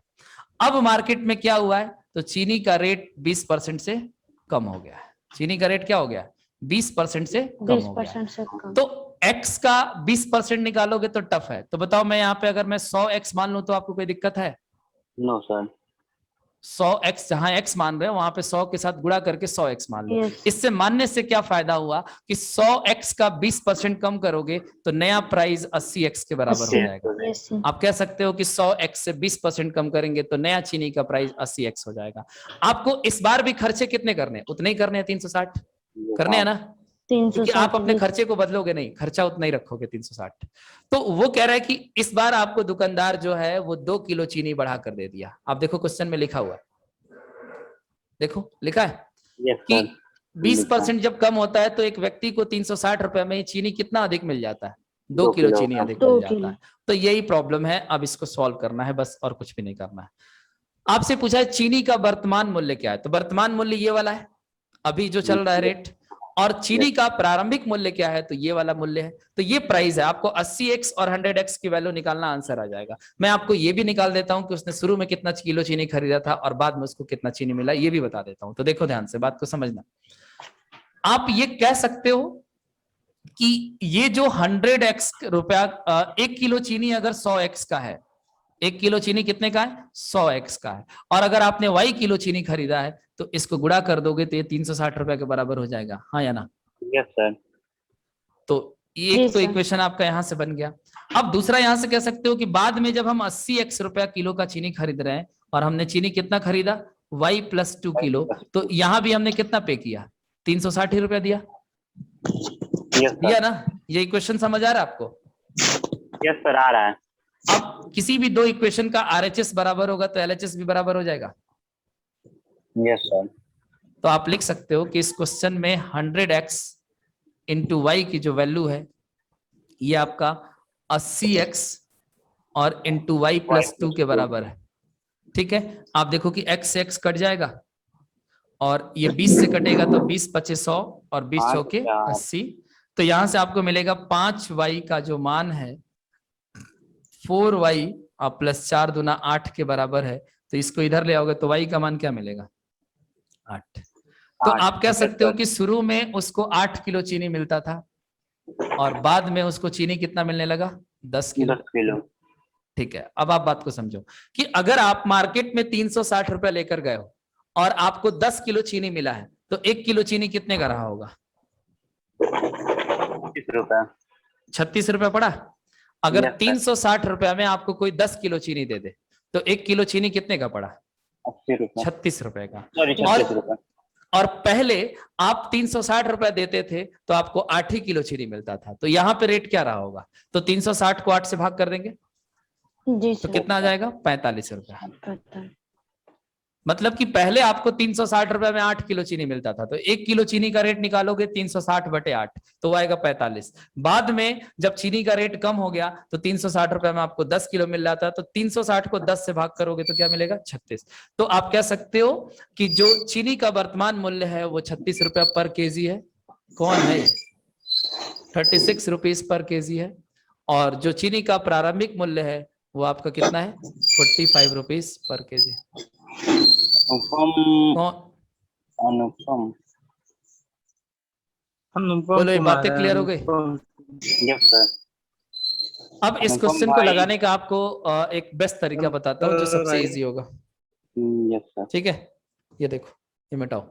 अब मार्केट में क्या हुआ है? तो चीनी का रेट 20% से कम हो गया है। चीनी का रेट क्या हो गया? 20% से कम हो गया। 20% से कम। तो x का 20% निकालोगे तो टफ है। तो बताओ, मैं यहाँ पे अगर मैं 100x मान लूं तो आपको कोई दिक्कत है? No sir. 100x जहां x मान रहे हो वहां पे 100 के साथ गुणा करके 100x मान लो। Yes. इससे मानने से क्या फायदा हुआ कि 100x का 20% कम करोगे तो नया प्राइस 80x के बराबर हो जाएगा। Yes, sir. आप कह सकते हो कि 100x से 20% कम करेंगे तो नया चीनी का प्राइस 80x हो जाएगा। आपको इस बार भी खर्चे कितने करने? उतने ही करने हैं, 360 करने हैं ना, क्योंकि आप अपने खर्चे को बदलोगे नहीं, खर्चा उतना ही रखोगे 360। तो वो कह रहा है कि इस बार आपको दुकानदार जो है वो 2 किलो चीनी बढ़ा कर दे दिया। आप देखो क्वेश्चन में लिखा हुआ है, देखो लिखा है कि 20% जब कम होता है तो एक व्यक्ति को 360 रुपए में चीनी कितना अधिक मिल जाता है? 2 किलो चीनी अधिक मिल जाता है। तो यही प्रॉब्लम है, अब इसको सॉल्व करना है बस, और कुछ भी नहीं करना है। आपसे पूछा है चीनी का वर्तमान मूल्य क्या है, तो वर्तमान मूल्य ये वाला है अभी जो चल रहा है रेट, और चीनी का प्रारंभिक मूल्य क्या है? तो ये वाला मूल्य है। तो ये प्राइस है। आपको 80x और 100x की वैल्यू निकालना, आंसर आ जाएगा। मैं आपको ये भी निकाल देता हूं कि उसने शुरू में कितना किलो चीनी खरीदा था और बाद में उसको कितना चीनी मिला, ये भी बता देता हूं। तो देखो ध्यान से बात को समझना। आप ये कह सकते हो कि ये जो 100x रुपया, 1 किलो चीनी अगर 100x का है, 1 किलो चीनी कितने का है? 100x का है। और अगर आपने y किलो चीनी खरीदा है तो इसको गुणा कर दोगे तो ये 360 रुपए के बराबर हो जाएगा। हाँ या ना? Yes sir. तो एक तो इक्वेशन आपका यहां से बन गया। अब दूसरा यहां से कह सकते हो कि बाद में जब हम 80x रुपया किलो का चीनी खरीद रहे हैं और हमने चीनी कितना खरीदा? y + 2 किलो, तो यहां भी हमने कितना पे किया? 360 रुपया दिया। दिया ना? ये इक्वेशन समझ आ रहा है आपको? यस सर, आ रहा है। अब किसी भी दो इक्वेशन का RHS बराबर होगा तो LHS भी बराबर हो जाएगा। Yes sir. तो आप लिख सकते हो कि इस क्वेश्चन में 100x इंटू वाई की जो वैल्यू है ये आपका 80x और इंटू y + 2 के बराबर है। ठीक है, आप देखो कि x से x कट जाएगा और ये 20 से कटेगा तो 20 25 100 और 20 चौके 80। तो यहां से आपको मिलेगा 5y का जो मान है 4y प्लस 4 दूना 8 के बराबर है। तो इसको इधर ले आओगे तो y का मान क्या मिलेगा 8। तो आप कह सकते हो कि शुरू में उसको 8 किलो चीनी मिलता था और बाद में उसको चीनी कितना मिलने लगा 10 किलो। ठीक है, अब आप बात को समझो कि अगर आप मार्केट में 360 रुपया लेकर गए हो और आपको 10 किलो चीनी मिला है तो 1 किलो चीनी कितने का रहा होगा 36 रुपया पड़ा। अगर 360 रुपया में आपको कोई 10 किलो चीनी दे दे तो 1 किलो चीनी कितने का पड़ा 36 रुपए का। और पहले आप 360 रुपए देते थे तो आपको 8 ही किलो चीनी मिलता था। तो यहाँ पे रेट क्या रहा होगा, तो 360 को 8 से भाग कर देंगे जी तो सर। कितना आ जाएगा 45 रुपया। मतलब कि पहले आपको 360 रुपए में 8 किलो चीनी मिलता था तो 1 किलो चीनी का रेट निकालोगे 360 बटे 8 तो आएगा 45। बाद में जब चीनी का रेट कम हो गया तो 360 रुपए में आपको 10 किलो मिल रहा था तो 360 को 10 से भाग करोगे तो क्या मिलेगा 36। तो आप कह सकते हो कि जो चीनी का वर्तमान मूल्य है वो 36 रुपया पर केजी है। कौन है 36 रुपीज पर केजी है। और जो चीनी का प्रारंभिक मूल्य है वो आपका कितना है 45 रुपीज पर केजी। बोलो ये बातें क्लियर हो गई। अब इस क्वेश्चन को लगाने का आपको एक बेस्ट तरीका बताता हूँ जो सबसे इजी होगा। ठीक है, ये देखो, ये मिटाओ।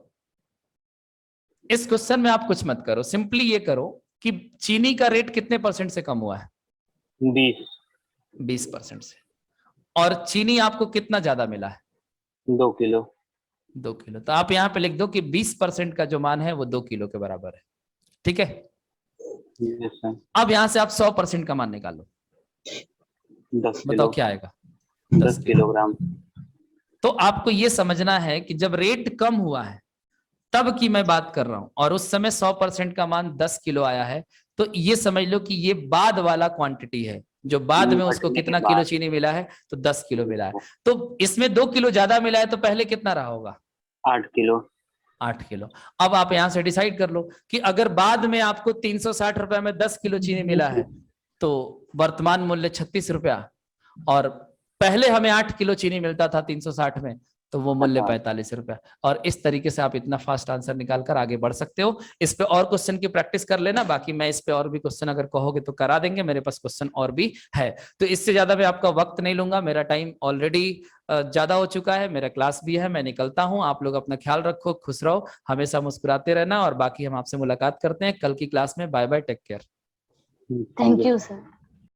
इस क्वेश्चन में आप कुछ मत करो, सिंपली ये करो कि चीनी का रेट कितने परसेंट से कम हुआ है 20% से। और चीनी आपको कितना ज्यादा मिला है 2 किलो। तो आप यहाँ पे लिख दो कि 20% का जो मान है वो 2 किलो के बराबर है। ठीक है, अब यहाँ से आप 100% का मान निकालो। 10 बताओ क्या आएगा 10 किलोग्राम। तो आपको ये समझना है कि जब रेट कम हुआ है तब की मैं बात कर रहा हूं और उस समय 100% का मान 10 किलो आया है तो ये समझ लो कि ये बाद वाला क्वांटिटी है। जो बाद में उसको कितना किलो चीनी मिला है तो 10 किलो मिला है। तो इसमें 2 किलो ज्यादा मिला है तो पहले कितना रहा होगा 8 किलो। अब आप यहां से डिसाइड कर लो कि अगर बाद में आपको 360 रुपए में 10 किलो चीनी मिला है तो वर्तमान मूल्य 36 रुपया और पहले हमें 8 किलो चीनी मिलता था 360 में तो वो मूल्य 45 रुपया। और इस तरीके से आप इतना फास्ट आंसर निकालकर आगे बढ़ सकते हो। इस पे और क्वेश्चन की प्रैक्टिस कर लेना, बाकी मैं इस पे और भी क्वेश्चन अगर कहोगे तो करा देंगे, मेरे पास क्वेश्चन और भी है। तो इससे ज्यादा मैं आपका वक्त नहीं लूंगा, मेरा टाइम ऑलरेडी ज्यादा हो चुका है, मेरा क्लास भी है, मैं निकलता हूं। आप लोग अपना ख्याल रखो, खुश रहो, हमेशा मुस्कुराते रहना और बाकी हम आपसे मुलाकात करते हैं कल की क्लास में। Bye bye, take care. Thank you sir.